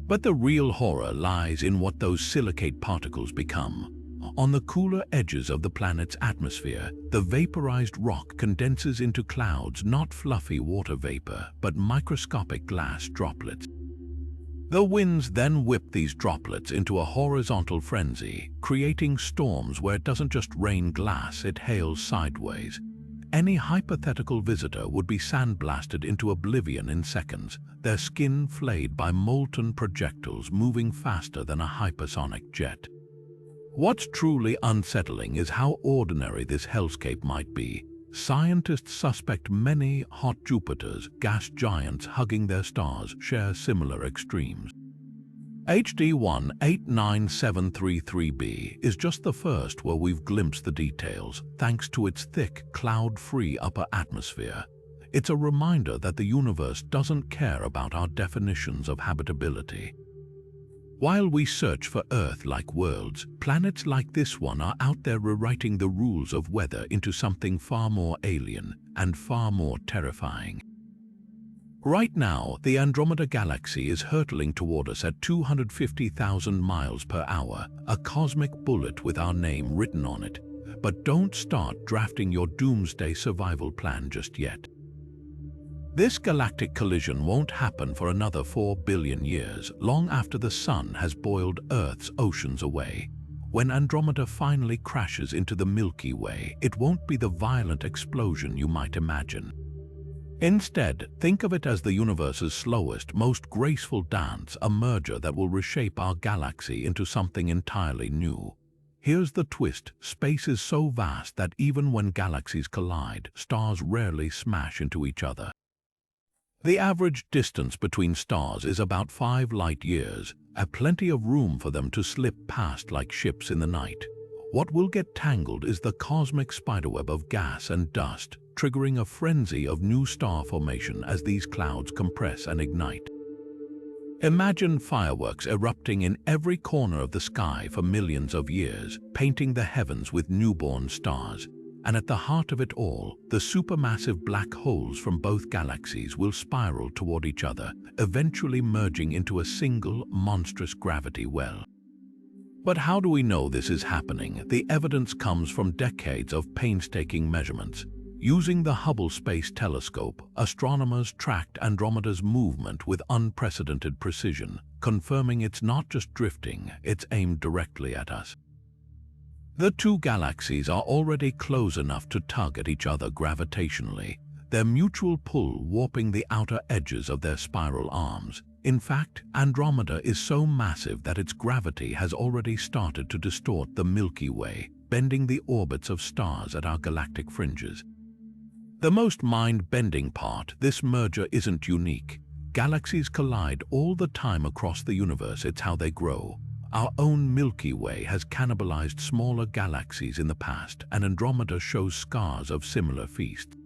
But the real horror lies in what those silicate particles become. On the cooler edges of the planet's atmosphere, the vaporized rock condenses into clouds, not fluffy water vapor, but microscopic glass droplets. The winds then whip these droplets into a horizontal frenzy, creating storms where it doesn't just rain glass, it hails sideways. Any hypothetical visitor would be sandblasted into oblivion in seconds, their skin flayed by molten projectiles moving faster than a hypersonic jet. What's truly unsettling is how ordinary this hellscape might be. Scientists suspect many hot Jupiters, gas giants hugging their stars, share similar extremes. HD 189733b is just the first where we've glimpsed the details, thanks to its thick, cloud-free upper atmosphere. It's a reminder that the universe doesn't care about our definitions of habitability. While we search for Earth-like worlds, planets like this one are out there rewriting the rules of weather into something far more alien and far more terrifying. Right now, the Andromeda Galaxy is hurtling toward us at 250,000 miles per hour, a cosmic bullet with our name written on it. But don't start drafting your doomsday survival plan just yet. This galactic collision won't happen for another 4 billion years, long after the Sun has boiled Earth's oceans away. When Andromeda finally crashes into the Milky Way, it won't be the violent explosion you might imagine. Instead, think of it as the universe's slowest, most graceful dance, a merger that will reshape our galaxy into something entirely new. Here's the twist: space is so vast that even when galaxies collide, stars rarely smash into each other. The average distance between stars is about 5 light-years, plenty of room for them to slip past like ships in the night. What will get tangled is the cosmic spiderweb of gas and dust, triggering a frenzy of new star formation as these clouds compress and ignite. Imagine fireworks erupting in every corner of the sky for millions of years, painting the heavens with newborn stars. And at the heart of it all, the supermassive black holes from both galaxies will spiral toward each other, eventually merging into a single, monstrous gravity well. But how do we know this is happening? The evidence comes from decades of painstaking measurements. Using the Hubble Space Telescope, astronomers tracked Andromeda's movement with unprecedented precision, confirming it's not just drifting, it's aimed directly at us. The two galaxies are already close enough to tug at each other gravitationally, their mutual pull warping the outer edges of their spiral arms. In fact, Andromeda is so massive that its gravity has already started to distort the Milky Way, bending the orbits of stars at our galactic fringes. The most mind-bending part: this merger isn't unique. Galaxies collide all the time across the universe. It's how they grow. Our own Milky Way has cannibalized smaller galaxies in the past, and Andromeda shows scars of similar feasts.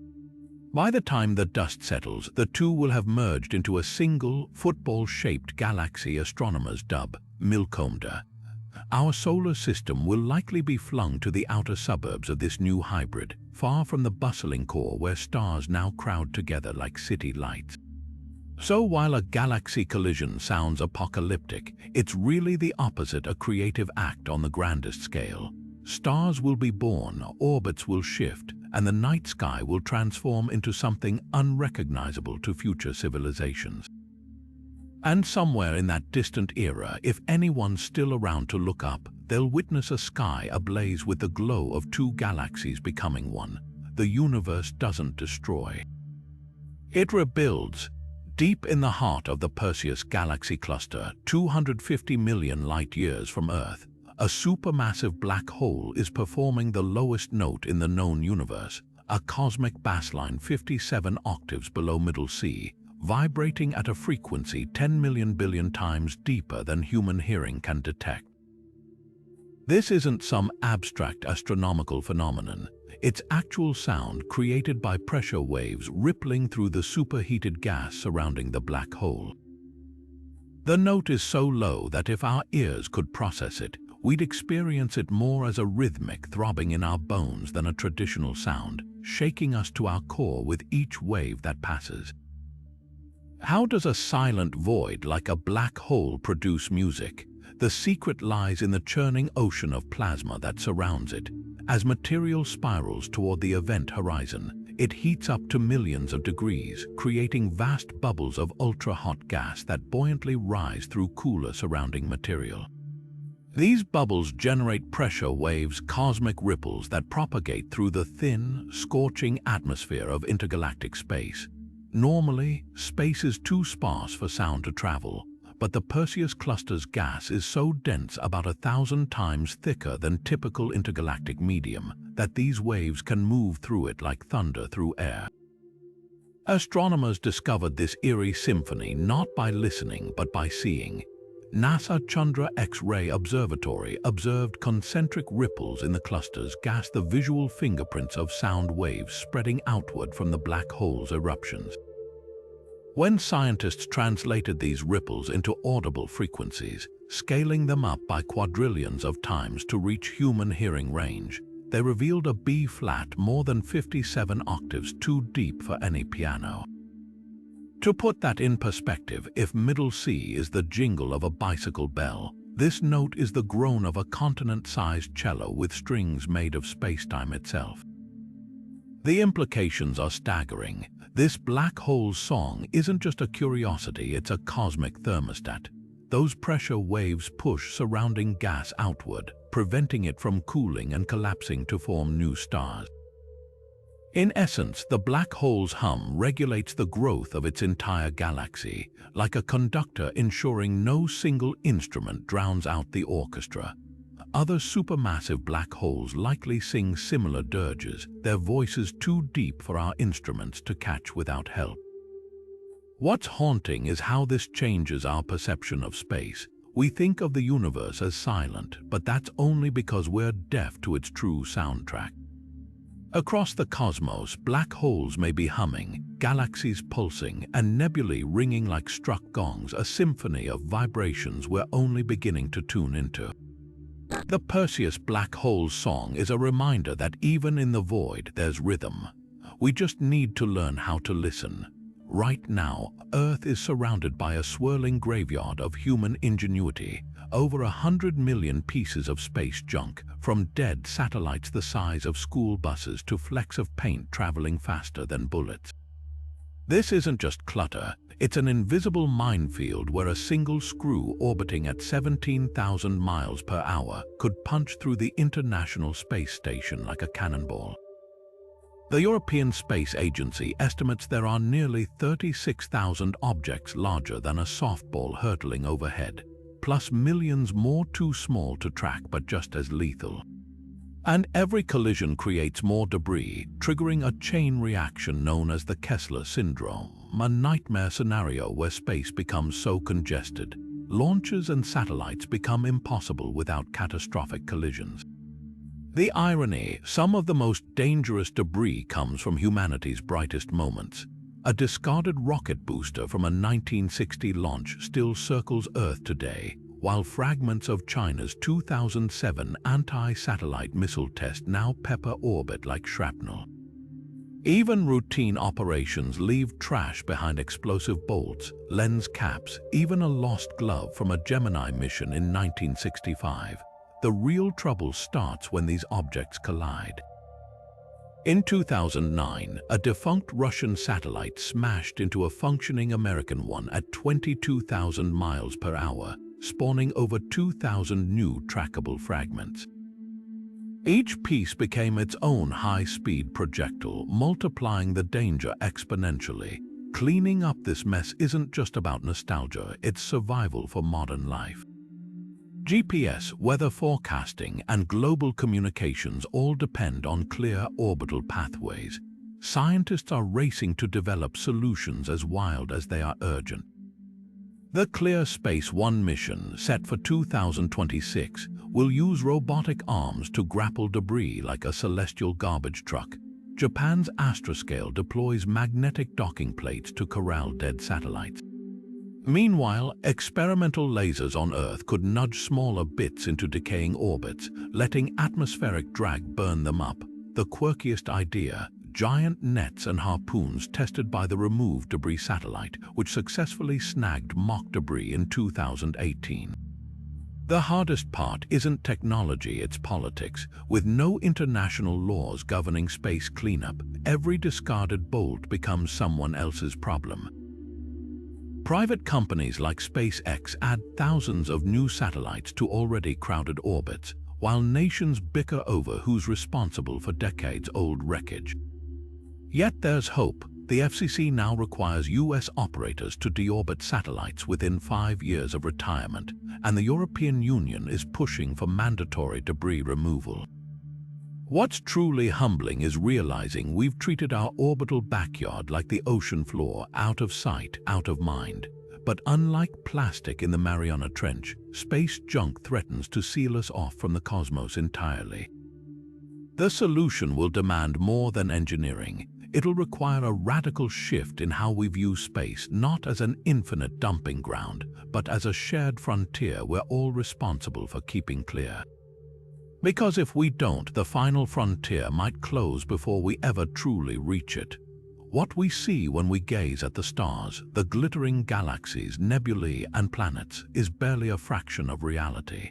By the time the dust settles, the two will have merged into a single, football-shaped galaxy astronomers dub Milkomeda. Our solar system will likely be flung to the outer suburbs of this new hybrid, far from the bustling core where stars now crowd together like city lights. So while a galaxy collision sounds apocalyptic, it's really the opposite: a creative act on the grandest scale. Stars will be born, orbits will shift, and the night sky will transform into something unrecognizable to future civilizations. And somewhere in that distant era, if anyone's still around to look up, they'll witness a sky ablaze with the glow of two galaxies becoming one. The universe doesn't destroy. It rebuilds. Deep in the heart of the Perseus galaxy cluster, 250 million light-years from Earth, a supermassive black hole is performing the lowest note in the known universe, a cosmic bassline 57 octaves below middle C, vibrating at a frequency 10 million billion times deeper than human hearing can detect. This isn't some abstract astronomical phenomenon. It's actual sound created by pressure waves rippling through the superheated gas surrounding the black hole. The note is so low that if our ears could process it, we'd experience it more as a rhythmic throbbing in our bones than a traditional sound, shaking us to our core with each wave that passes. How does a silent void like a black hole produce music? The secret lies in the churning ocean of plasma that surrounds it. As material spirals toward the event horizon, it heats up to millions of degrees, creating vast bubbles of ultra-hot gas that buoyantly rise through cooler surrounding material. These bubbles generate pressure waves, cosmic ripples that propagate through the thin, scorching atmosphere of intergalactic space. Normally, space is too sparse for sound to travel, but the Perseus cluster's gas is so dense, about 1,000 times thicker than typical intergalactic medium, that these waves can move through it like thunder through air. Astronomers discovered this eerie symphony not by listening but by seeing. NASA Chandra X-ray Observatory observed concentric ripples in the cluster's gas, the visual fingerprints of sound waves spreading outward from the black hole's eruptions. When scientists translated these ripples into audible frequencies, scaling them up by quadrillions of times to reach human hearing range, they revealed a B-flat more than 57 octaves too deep for any piano. To put that in perspective, if middle C is the jingle of a bicycle bell, this note is the groan of a continent-sized cello with strings made of space-time itself. The implications are staggering. This black hole's song isn't just a curiosity, it's a cosmic thermostat. Those pressure waves push surrounding gas outward, preventing it from cooling and collapsing to form new stars. In essence, the black hole's hum regulates the growth of its entire galaxy, like a conductor ensuring no single instrument drowns out the orchestra. Other supermassive black holes likely sing similar dirges, their voices too deep for our instruments to catch without help. What's haunting is how this changes our perception of space. We think of the universe as silent, but that's only because we're deaf to its true soundtrack. Across the cosmos, black holes may be humming, galaxies pulsing, and nebulae ringing like struck gongs, a symphony of vibrations we're only beginning to tune into. The Perseus black hole's song is a reminder that even in the void there's rhythm. We just need to learn how to listen. Right now, Earth is surrounded by a swirling graveyard of human ingenuity, over 100 million pieces of space junk, from dead satellites the size of school buses to flecks of paint traveling faster than bullets. This isn't just clutter, it's an invisible minefield where a single screw orbiting at 17,000 miles per hour could punch through the International Space Station like a cannonball. The European Space Agency estimates there are nearly 36,000 objects larger than a softball hurtling overhead, plus millions more too small to track but just as lethal. And every collision creates more debris, triggering a chain reaction known as the Kessler syndrome, a nightmare scenario where space becomes so congested, launches and satellites become impossible without catastrophic collisions. The irony, some of the most dangerous debris comes from humanity's brightest moments. A discarded rocket booster from a 1960 launch still circles Earth today, while fragments of China's 2007 anti-satellite missile test now pepper orbit like shrapnel. Even routine operations leave trash behind: explosive bolts, lens caps, even a lost glove from a Gemini mission in 1965. The real trouble starts when these objects collide. In 2009, a defunct Russian satellite smashed into a functioning American one at 22,000 miles per hour, spawning over 2,000 new trackable fragments. Each piece became its own high-speed projectile, multiplying the danger exponentially. Cleaning up this mess isn't just about nostalgia, it's survival for modern life. GPS, weather forecasting, and global communications all depend on clear orbital pathways. Scientists are racing to develop solutions as wild as they are urgent. The Clear Space 1 mission, set for 2026, will use robotic arms to grapple debris like a celestial garbage truck. Japan's Astroscale deploys magnetic docking plates to corral dead satellites. Meanwhile, experimental lasers on Earth could nudge smaller bits into decaying orbits, letting atmospheric drag burn them up. The quirkiest idea: giant nets and harpoons tested by the removed debris satellite, which successfully snagged mock debris in 2018. The hardest part isn't technology, it's politics. With no international laws governing space cleanup, every discarded bolt becomes someone else's problem. Private companies like SpaceX add thousands of new satellites to already crowded orbits, while nations bicker over who's responsible for decades-old wreckage. Yet there's hope. The FCC now requires US operators to deorbit satellites within 5 years of retirement, and the European Union is pushing for mandatory debris removal. What's truly humbling is realizing we've treated our orbital backyard like the ocean floor, out of sight, out of mind. But unlike plastic in the Mariana Trench, space junk threatens to seal us off from the cosmos entirely. The solution will demand more than engineering. It'll require a radical shift in how we view space, not as an infinite dumping ground, but as a shared frontier we're all responsible for keeping clear. Because if we don't, the final frontier might close before we ever truly reach it. What we see when we gaze at the stars, the glittering galaxies, nebulae, and planets, is barely a fraction of reality.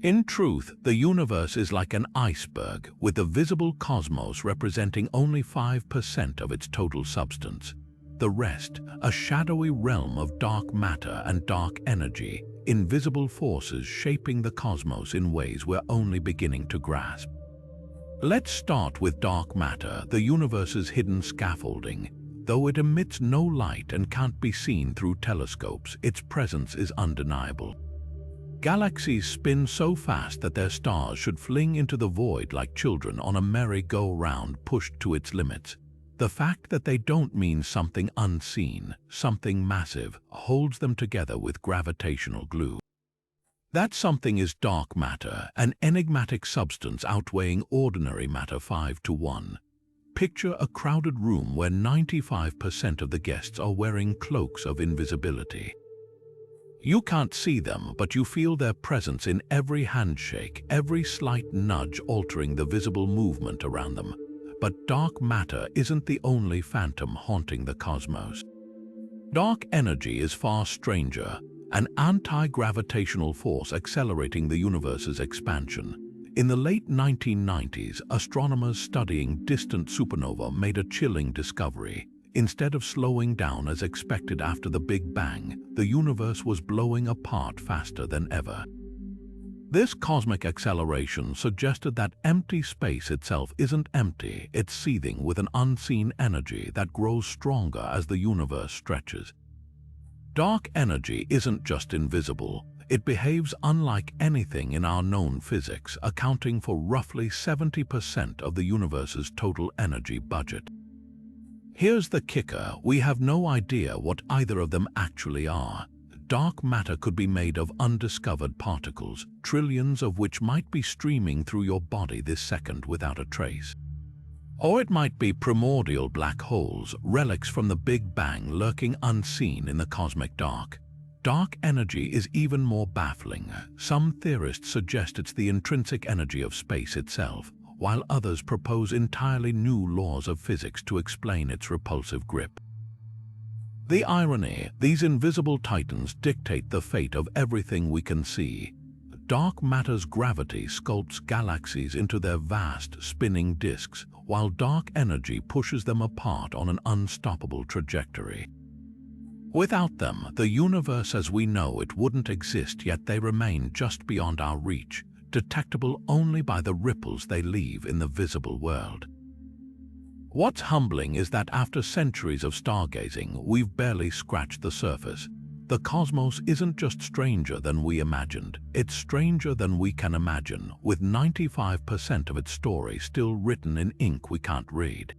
In truth, the universe is like an iceberg, with the visible cosmos representing only 5% of its total substance. The rest, a shadowy realm of dark matter and dark energy, invisible forces shaping the cosmos in ways we're only beginning to grasp. Let's start with dark matter, the universe's hidden scaffolding. Though it emits no light and can't be seen through telescopes, its presence is undeniable. Galaxies spin so fast that their stars should fling into the void like children on a merry-go-round pushed to its limits. The fact that they don't mean something unseen, something massive, holds them together with gravitational glue. That something is dark matter, an enigmatic substance outweighing ordinary matter 5 to 1. Picture a crowded room where 95% of the guests are wearing cloaks of invisibility. You can't see them, but you feel their presence in every handshake, every slight nudge altering the visible movement around them. But dark matter isn't the only phantom haunting the cosmos. Dark energy is far stranger, an anti-gravitational force accelerating the universe's expansion. In the late 1990s, astronomers studying distant supernova made a chilling discovery. Instead of slowing down as expected after the Big Bang, the universe was blowing apart faster than ever. This cosmic acceleration suggested that empty space itself isn't empty, it's seething with an unseen energy that grows stronger as the universe stretches. Dark energy isn't just invisible, it behaves unlike anything in our known physics, accounting for roughly 70% of the universe's total energy budget. Here's the kicker, we have no idea what either of them actually are. Dark matter could be made of undiscovered particles, trillions of which might be streaming through your body this second without a trace. Or it might be primordial black holes, relics from the Big Bang lurking unseen in the cosmic dark. Dark energy is even more baffling. Some theorists suggest it's the intrinsic energy of space itself, while others propose entirely new laws of physics to explain its repulsive grip. The irony, these invisible titans dictate the fate of everything we can see. Dark matter's gravity sculpts galaxies into their vast, spinning disks, while dark energy pushes them apart on an unstoppable trajectory. Without them, the universe as we know it wouldn't exist, yet they remain just beyond our reach, detectable only by the ripples they leave in the visible world. What's humbling is that after centuries of stargazing, we've barely scratched the surface. The cosmos isn't just stranger than we imagined, it's stranger than we can imagine, with 95% of its story still written in ink we can't read.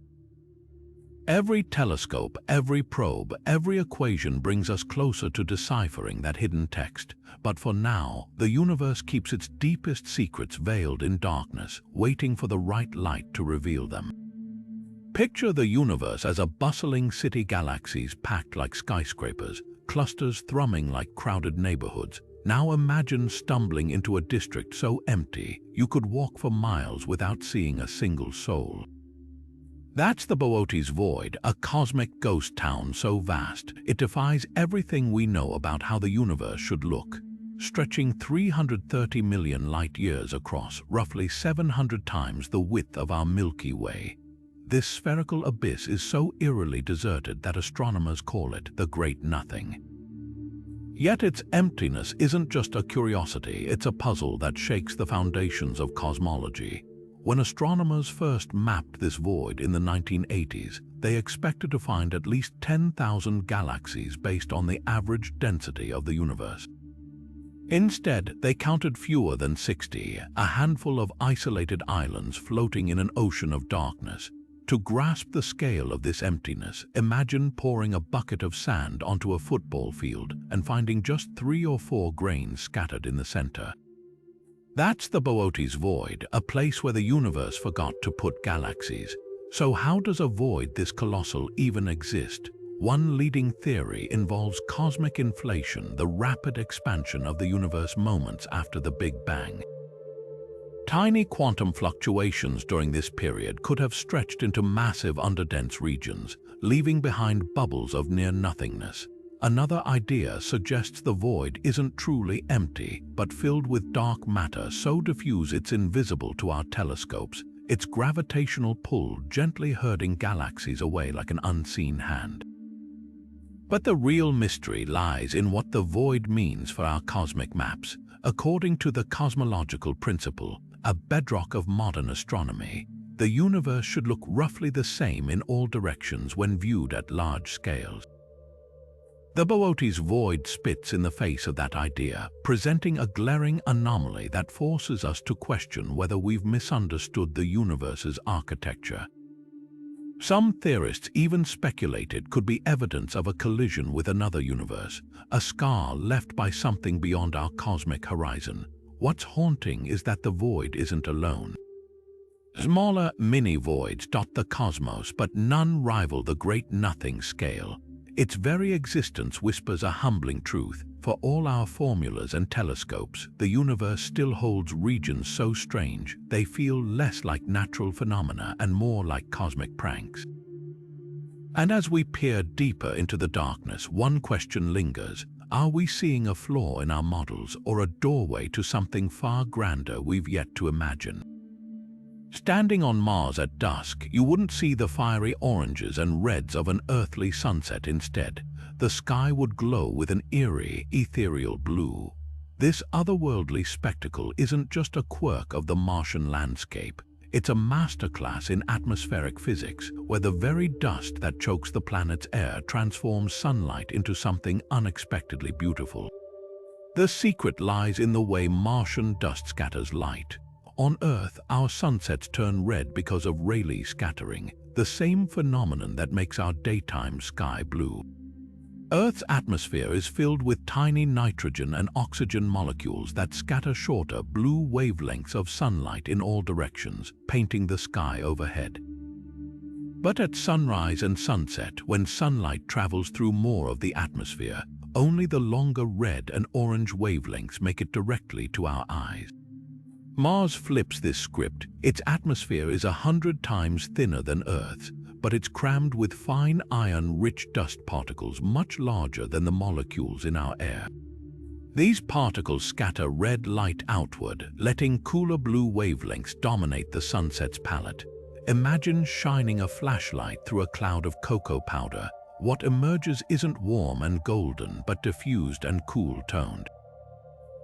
Every telescope, every probe, every equation brings us closer to deciphering that hidden text. But for now, the universe keeps its deepest secrets veiled in darkness, waiting for the right light to reveal them. Picture the universe as a bustling city, galaxies packed like skyscrapers, clusters thrumming like crowded neighborhoods. Now imagine stumbling into a district so empty you could walk for miles without seeing a single soul. That's the Boötes Void, a cosmic ghost town so vast it defies everything we know about how the universe should look. Stretching 330 million light-years across, roughly 700 times the width of our Milky Way. This spherical abyss is so eerily deserted that astronomers call it the Great Nothing. Yet its emptiness isn't just a curiosity, it's a puzzle that shakes the foundations of cosmology. When astronomers first mapped this void in the 1980s, they expected to find at least 10,000 galaxies based on the average density of the universe. Instead, they counted fewer than 60, a handful of isolated islands floating in an ocean of darkness. To grasp the scale of this emptiness, imagine pouring a bucket of sand onto a football field and finding just 3 or 4 grains scattered in the center. That's the Boötes void, a place where the universe forgot to put galaxies. So how does a void this colossal even exist? One leading theory involves cosmic inflation, the rapid expansion of the universe moments after the Big Bang. Tiny quantum fluctuations during this period could have stretched into massive underdense regions, leaving behind bubbles of near-nothingness. Another idea suggests the void isn't truly empty, but filled with dark matter so diffuse it's invisible to our telescopes, its gravitational pull gently herding galaxies away like an unseen hand. But the real mystery lies in what the void means for our cosmic maps. According to the cosmological principle, a bedrock of modern astronomy, the universe should look roughly the same in all directions when viewed at large scales. The Boötes void spits in the face of that idea, presenting a glaring anomaly that forces us to question whether we've misunderstood the universe's architecture. Some theorists even speculate it could be evidence of a collision with another universe, a scar left by something beyond our cosmic horizon. What's haunting is that the void isn't alone. Smaller mini-voids dot the cosmos, but none rival the great nothing scale. Its very existence whispers a humbling truth. For all our formulas and telescopes, the universe still holds regions so strange they feel less like natural phenomena and more like cosmic pranks. And as we peer deeper into the darkness, one question lingers. Are we seeing a flaw in our models or a doorway to something far grander we've yet to imagine? Standing on Mars at dusk, you wouldn't see the fiery oranges and reds of an earthly sunset. Instead, the sky would glow with an eerie, ethereal blue. This otherworldly spectacle isn't just a quirk of the Martian landscape. It's a masterclass in atmospheric physics, where the very dust that chokes the planet's air transforms sunlight into something unexpectedly beautiful. The secret lies in the way Martian dust scatters light. On Earth, our sunsets turn red because of Rayleigh scattering, the same phenomenon that makes our daytime sky blue. Earth's atmosphere is filled with tiny nitrogen and oxygen molecules that scatter shorter blue wavelengths of sunlight in all directions, painting the sky overhead. But at sunrise and sunset, when sunlight travels through more of the atmosphere, only the longer red and orange wavelengths make it directly to our eyes. Mars flips this script. Its atmosphere is 100 times thinner than Earth's, but it's crammed with fine iron-rich dust particles much larger than the molecules in our air. These particles scatter red light outward, letting cooler blue wavelengths dominate the sunset's palette. Imagine shining a flashlight through a cloud of cocoa powder. What emerges isn't warm and golden, but diffused and cool-toned.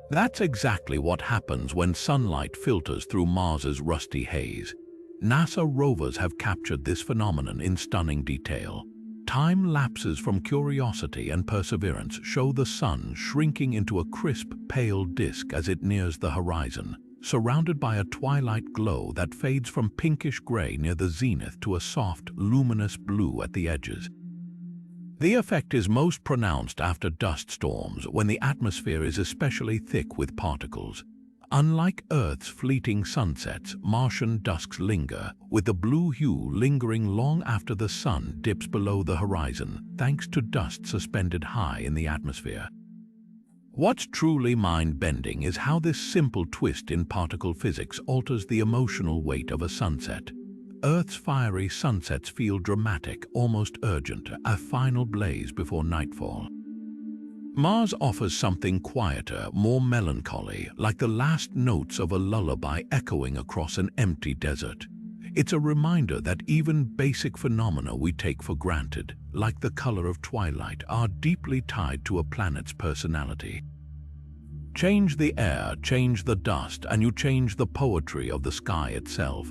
That's exactly what happens when sunlight filters through Mars's rusty haze. NASA rovers have captured this phenomenon in stunning detail. Time lapses from Curiosity and Perseverance show the sun shrinking into a crisp, pale disk as it nears the horizon, surrounded by a twilight glow that fades from pinkish gray near the zenith to a soft, luminous blue at the edges. The effect is most pronounced after dust storms, when the atmosphere is especially thick with particles. Unlike Earth's fleeting sunsets, Martian dusks linger, with the blue hue lingering long after the sun dips below the horizon, thanks to dust suspended high in the atmosphere. What's truly mind-bending is how this simple twist in particle physics alters the emotional weight of a sunset. Earth's fiery sunsets feel dramatic, almost urgent, a final blaze before nightfall. Mars offers something quieter, more melancholy, like the last notes of a lullaby echoing across an empty desert. It's a reminder that even basic phenomena we take for granted, like the color of twilight, are deeply tied to a planet's personality. Change the air, change the dust, and you change the poetry of the sky itself.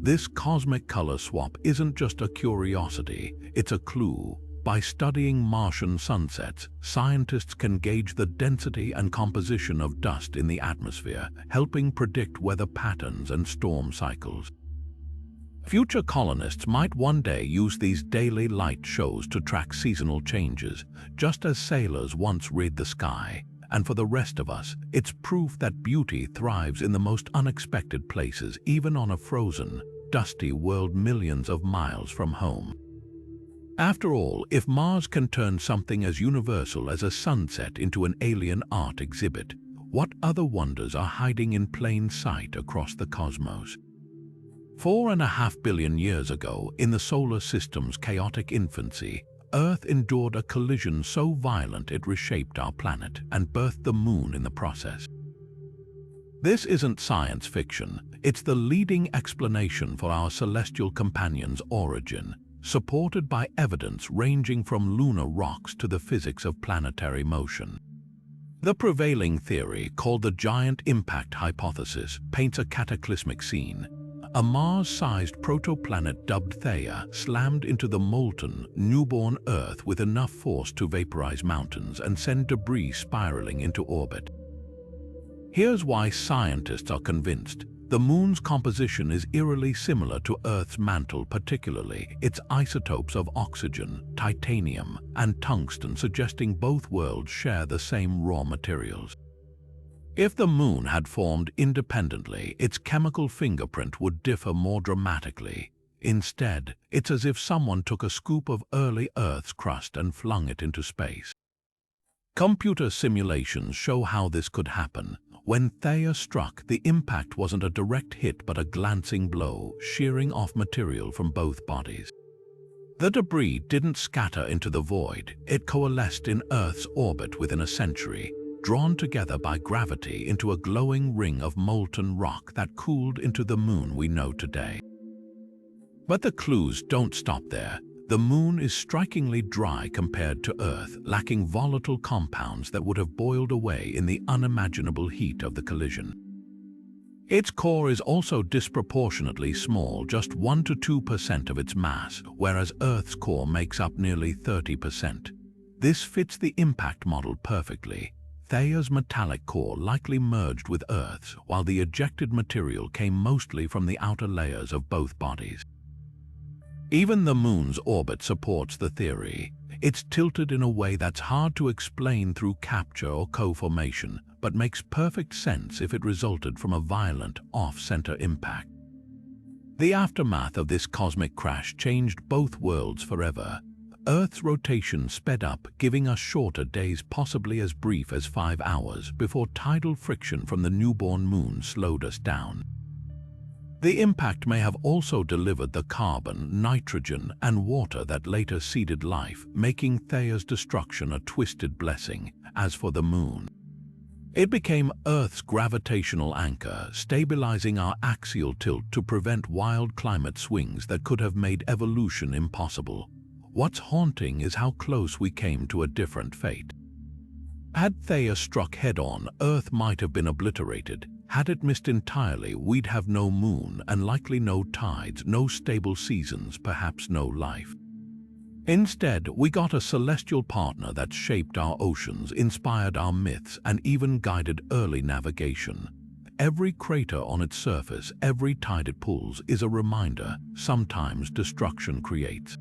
This cosmic color swap isn't just a curiosity, it's a clue. By studying Martian sunsets, scientists can gauge the density and composition of dust in the atmosphere, helping predict weather patterns and storm cycles. Future colonists might one day use these daily light shows to track seasonal changes, just as sailors once read the sky. And for the rest of us, it's proof that beauty thrives in the most unexpected places, even on a frozen, dusty world millions of miles from home. After all, if Mars can turn something as universal as a sunset into an alien art exhibit, what other wonders are hiding in plain sight across the cosmos? 4.5 billion years ago, in the solar system's chaotic infancy, Earth endured a collision so violent it reshaped our planet and birthed the Moon in the process. This isn't science fiction, it's the leading explanation for our celestial companion's origin, supported by evidence ranging from lunar rocks to the physics of planetary motion. The prevailing theory, called the giant impact hypothesis, paints a cataclysmic scene. A Mars-sized protoplanet dubbed Theia slammed into the molten, newborn Earth with enough force to vaporize mountains and send debris spiraling into orbit. Here's why scientists are convinced. The Moon's composition is eerily similar to Earth's mantle, particularly its isotopes of oxygen, titanium, and tungsten, suggesting both worlds share the same raw materials. If the Moon had formed independently, its chemical fingerprint would differ more dramatically. Instead, it's as if someone took a scoop of early Earth's crust and flung it into space. Computer simulations show how this could happen. When Theia struck, the impact wasn't a direct hit but a glancing blow, shearing off material from both bodies. The debris didn't scatter into the void, it coalesced in Earth's orbit within a century, drawn together by gravity into a glowing ring of molten rock that cooled into the Moon we know today. But the clues don't stop there. The Moon is strikingly dry compared to Earth, lacking volatile compounds that would have boiled away in the unimaginable heat of the collision. Its core is also disproportionately small, just 1 to 2% of its mass, whereas Earth's core makes up nearly 30%. This fits the impact model perfectly. Theia's metallic core likely merged with Earth's, while the ejected material came mostly from the outer layers of both bodies. Even the Moon's orbit supports the theory. It's tilted in a way that's hard to explain through capture or co-formation, but makes perfect sense if it resulted from a violent, off-center impact. The aftermath of this cosmic crash changed both worlds forever. Earth's rotation sped up, giving us shorter days, possibly as brief as 5 hours, before tidal friction from the newborn Moon slowed us down. The impact may have also delivered the carbon, nitrogen, and water that later seeded life, making Theia's destruction a twisted blessing. As for the Moon, it became Earth's gravitational anchor, stabilizing our axial tilt to prevent wild climate swings that could have made evolution impossible. What's haunting is how close we came to a different fate. Had Theia struck head-on, Earth might have been obliterated. Had it missed entirely, we'd have no Moon and likely no tides, no stable seasons, perhaps no life. Instead, we got a celestial partner that shaped our oceans, inspired our myths, and even guided early navigation. Every crater on its surface, every tide it pulls, is a reminder sometimes destruction creates.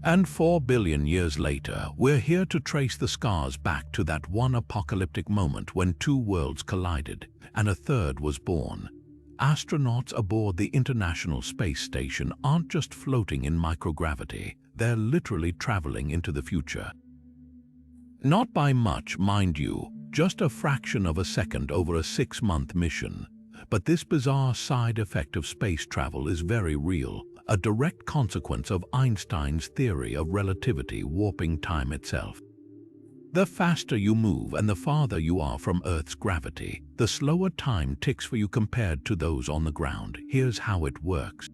And 4 billion years later, we're here to trace the scars back to that one apocalyptic moment when two worlds collided, and a third was born. Astronauts aboard the International Space Station aren't just floating in microgravity, they're literally traveling into the future. Not by much, mind you, just a fraction of a second over a 6-month mission. But this bizarre side effect of space travel is very real, a direct consequence of Einstein's theory of relativity warping time itself. The faster you move and the farther you are from Earth's gravity, the slower time ticks for you compared to those on the ground. Here's how it works.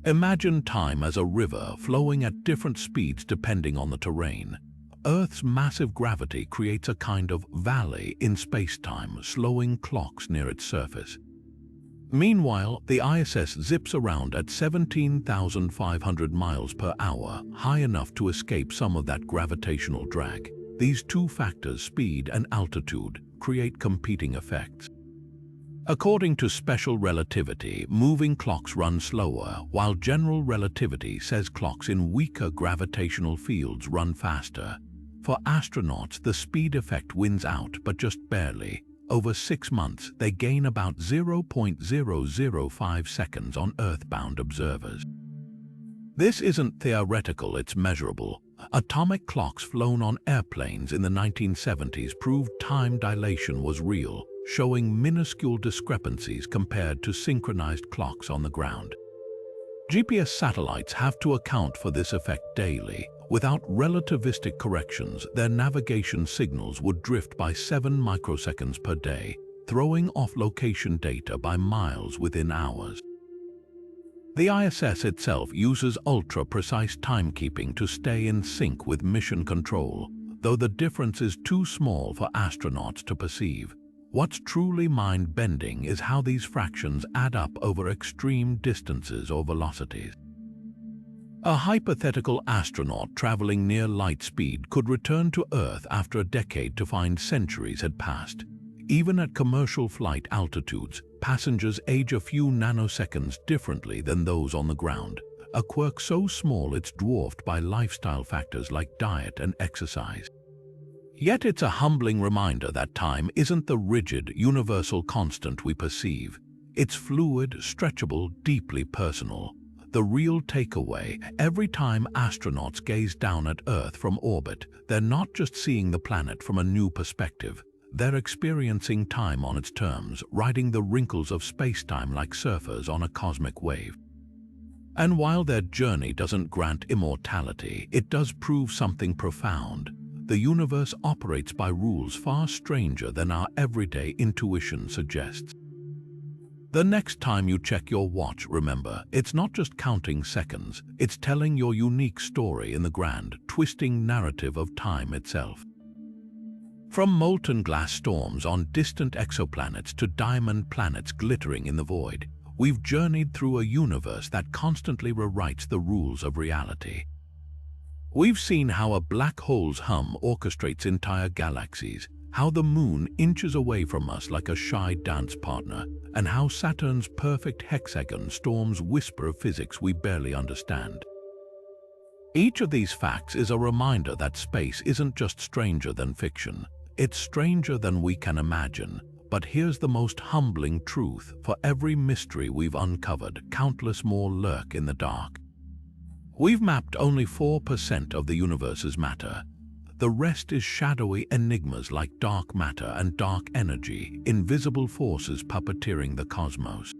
Imagine time as a river flowing at different speeds depending on the terrain. Earth's massive gravity creates a kind of valley in space-time, slowing clocks near its surface. Meanwhile, the ISS zips around at 17,500 miles per hour, high enough to escape some of that gravitational drag. These two factors, speed and altitude, create competing effects. According to special relativity, moving clocks run slower, while general relativity says clocks in weaker gravitational fields run faster. For astronauts, the speed effect wins out, but just barely. Over 6 months, they gain about 0.005 seconds on Earth-bound observers. This isn't theoretical, it's measurable. Atomic clocks flown on airplanes in the 1970s proved time dilation was real, showing minuscule discrepancies compared to synchronized clocks on the ground. GPS satellites have to account for this effect daily. Without relativistic corrections, their navigation signals would drift by 7 microseconds per day, throwing off location data by miles within hours. The ISS itself uses ultra-precise timekeeping to stay in sync with mission control, though the difference is too small for astronauts to perceive. What's truly mind-bending is how these fractions add up over extreme distances or velocities. A hypothetical astronaut traveling near light speed could return to Earth after a decade to find centuries had passed. Even at commercial flight altitudes, passengers age a few nanoseconds differently than those on the ground, a quirk so small it's dwarfed by lifestyle factors like diet and exercise. Yet it's a humbling reminder that time isn't the rigid, universal constant we perceive. It's fluid, stretchable, deeply personal. The real takeaway, every time astronauts gaze down at Earth from orbit, they're not just seeing the planet from a new perspective. They're experiencing time on its terms, riding the wrinkles of space-time like surfers on a cosmic wave. And while their journey doesn't grant immortality, it does prove something profound. The universe operates by rules far stranger than our everyday intuition suggests. The next time you check your watch, remember, it's not just counting seconds, it's telling your unique story in the grand, twisting narrative of time itself. From molten glass storms on distant exoplanets to diamond planets glittering in the void, we've journeyed through a universe that constantly rewrites the rules of reality. We've seen how a black hole's hum orchestrates entire galaxies, how the moon inches away from us like a shy dance partner, and how Saturn's perfect hexagon storms whisper of physics we barely understand. Each of these facts is a reminder that space isn't just stranger than fiction, it's stranger than we can imagine. But here's the most humbling truth: for every mystery we've uncovered, countless more lurk in the dark. We've mapped only 4% of the universe's matter. The rest is shadowy enigmas like dark matter and dark energy, invisible forces puppeteering the cosmos.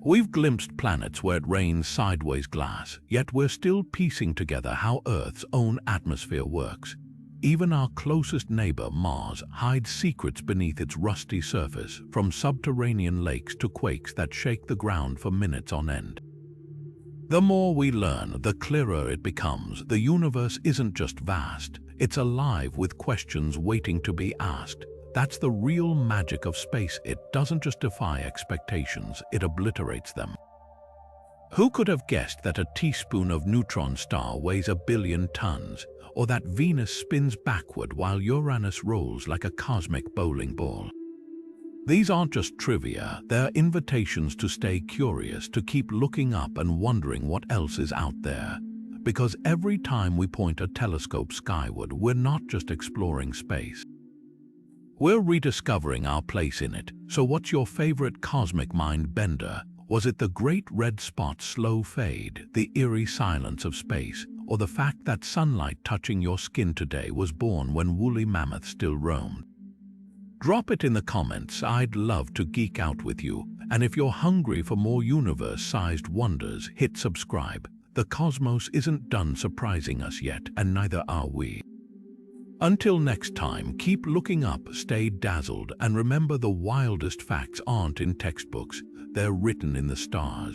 We've glimpsed planets where it rains sideways glass, yet we're still piecing together how Earth's own atmosphere works. Even our closest neighbor, Mars, hides secrets beneath its rusty surface, from subterranean lakes to quakes that shake the ground for minutes on end. The more we learn, the clearer it becomes. The universe isn't just vast, it's alive with questions waiting to be asked. That's the real magic of space. It doesn't just defy expectations, it obliterates them. Who could have guessed that a teaspoon of neutron star weighs 1 billion tons, or that Venus spins backward while Uranus rolls like a cosmic bowling ball? These aren't just trivia, they're invitations to stay curious, to keep looking up and wondering what else is out there. Because every time we point a telescope skyward, we're not just exploring space. We're rediscovering our place in it. So what's your favorite cosmic mind bender? Was it the great red spot's slow fade, the eerie silence of space, or the fact that sunlight touching your skin today was born when woolly mammoths still roamed? Drop it in the comments. I'd love to geek out with you. And if you're hungry for more universe-sized wonders, hit subscribe. The cosmos isn't done surprising us yet, and neither are we. Until next time, keep looking up, stay dazzled, and remember, the wildest facts aren't in textbooks, they're written in the stars.